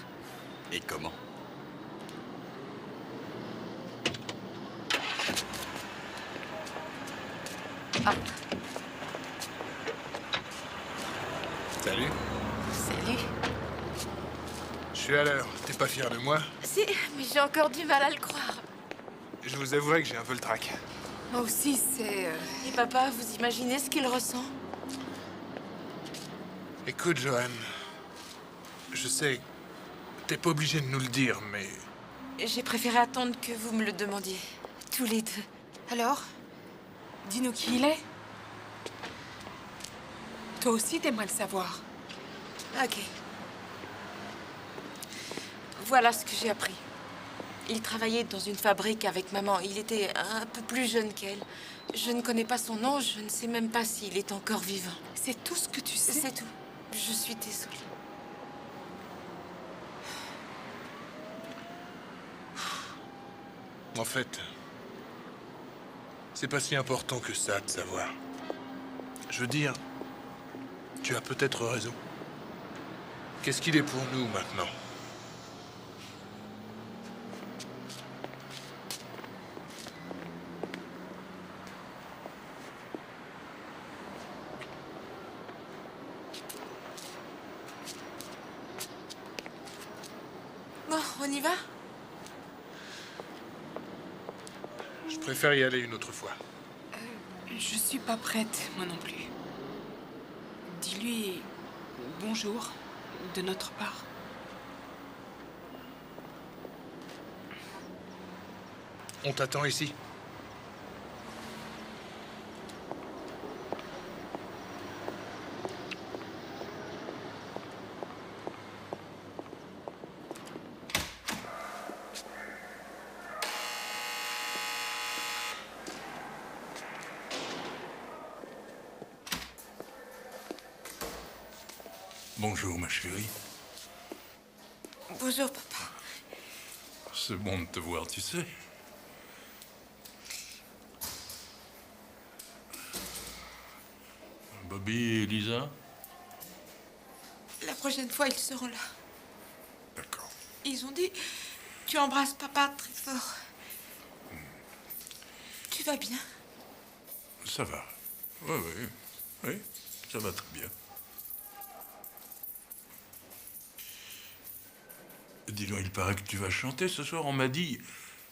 Et comment? Hop. Salut. Salut. Je suis à l'heure. T'es pas fier de moi? Si, mais j'ai encore du mal à le croire. Je vous avouerai que j'ai un peu le trac. Moi aussi, c'est... Et papa, vous imaginez ce qu'il ressent? Écoute, Johan. Je sais, t'es pas obligé de nous le dire, mais... J'ai préféré attendre que vous me le demandiez. Tous les deux. Alors? Dis-nous qui il est. Toi aussi, t'aimerais le savoir. Ok. Voilà ce que j'ai appris. Il travaillait dans une fabrique avec maman. Il était un peu plus jeune qu'elle. Je ne connais pas son nom, je ne sais même pas s'il est encore vivant. C'est tout ce que tu sais? C'est tout. Je suis désolée. En fait, c'est pas si important que ça de savoir. Je veux dire, tu as peut-être raison. Qu'est-ce qu'il est pour nous maintenant? Bon, on y va? Je préfère y aller une autre fois. Je suis pas prête, moi non plus. Dis-lui bonjour de notre part. On t'attend ici. Bonjour, ma chérie. Bonjour, papa. C'est bon de te voir, tu sais. Bobby et Lisa? La prochaine fois, ils seront là. D'accord. Ils ont dit, tu embrasses papa très fort. Tu vas bien? Ça va. Oui, oui. Oui, ça va très bien. Dis donc, il paraît que tu vas chanter ce soir. On m'a dit...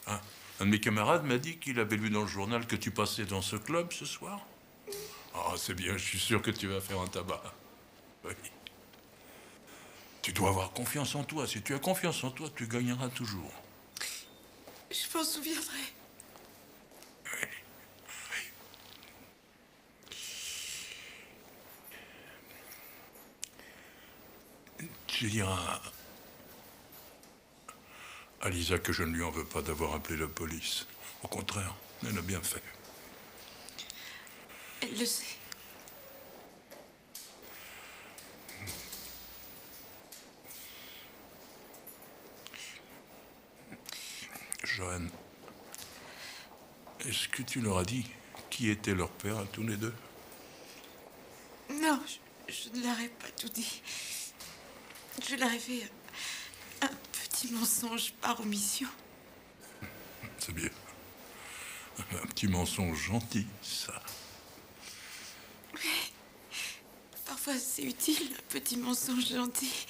un de mes camarades m'a dit qu'il avait lu dans le journal que tu passais dans ce club ce soir. Ah, c'est bien, je suis sûr que tu vas faire un tabac. Oui. Tu dois avoir confiance en toi. Si tu as confiance en toi, tu gagneras toujours. Je m'en souviendrai. Tu diras à Lisa que je ne lui en veux pas d'avoir appelé la police. Au contraire, elle a bien fait. Elle le sait. Johan, est-ce que tu leur as dit qui était leur père à tous les deux? Non, je ne leur ai pas tout dit. Je leur ai fait un petit mensonge par omission. C'est bien. Un petit mensonge gentil, ça. Oui. Parfois, c'est utile, un petit mensonge gentil.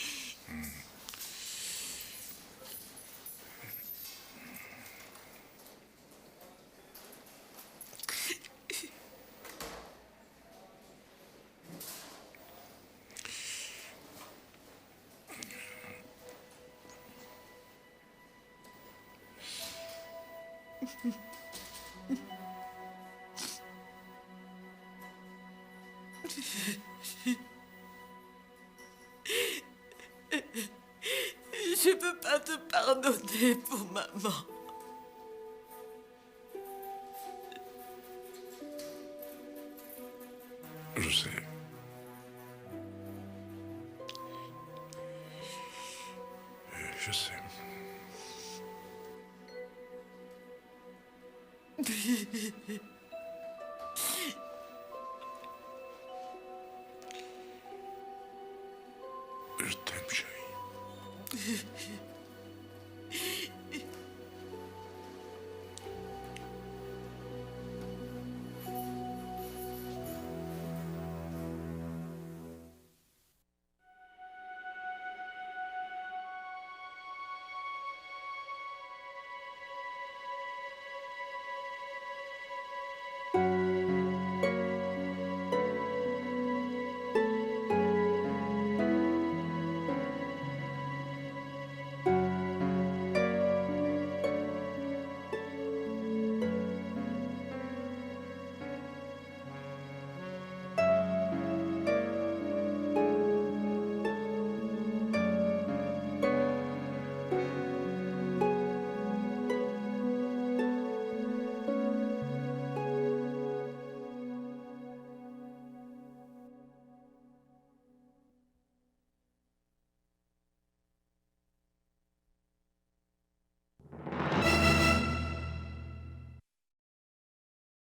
Je peux pas te pardonner pour maman. Je sais. Je sais.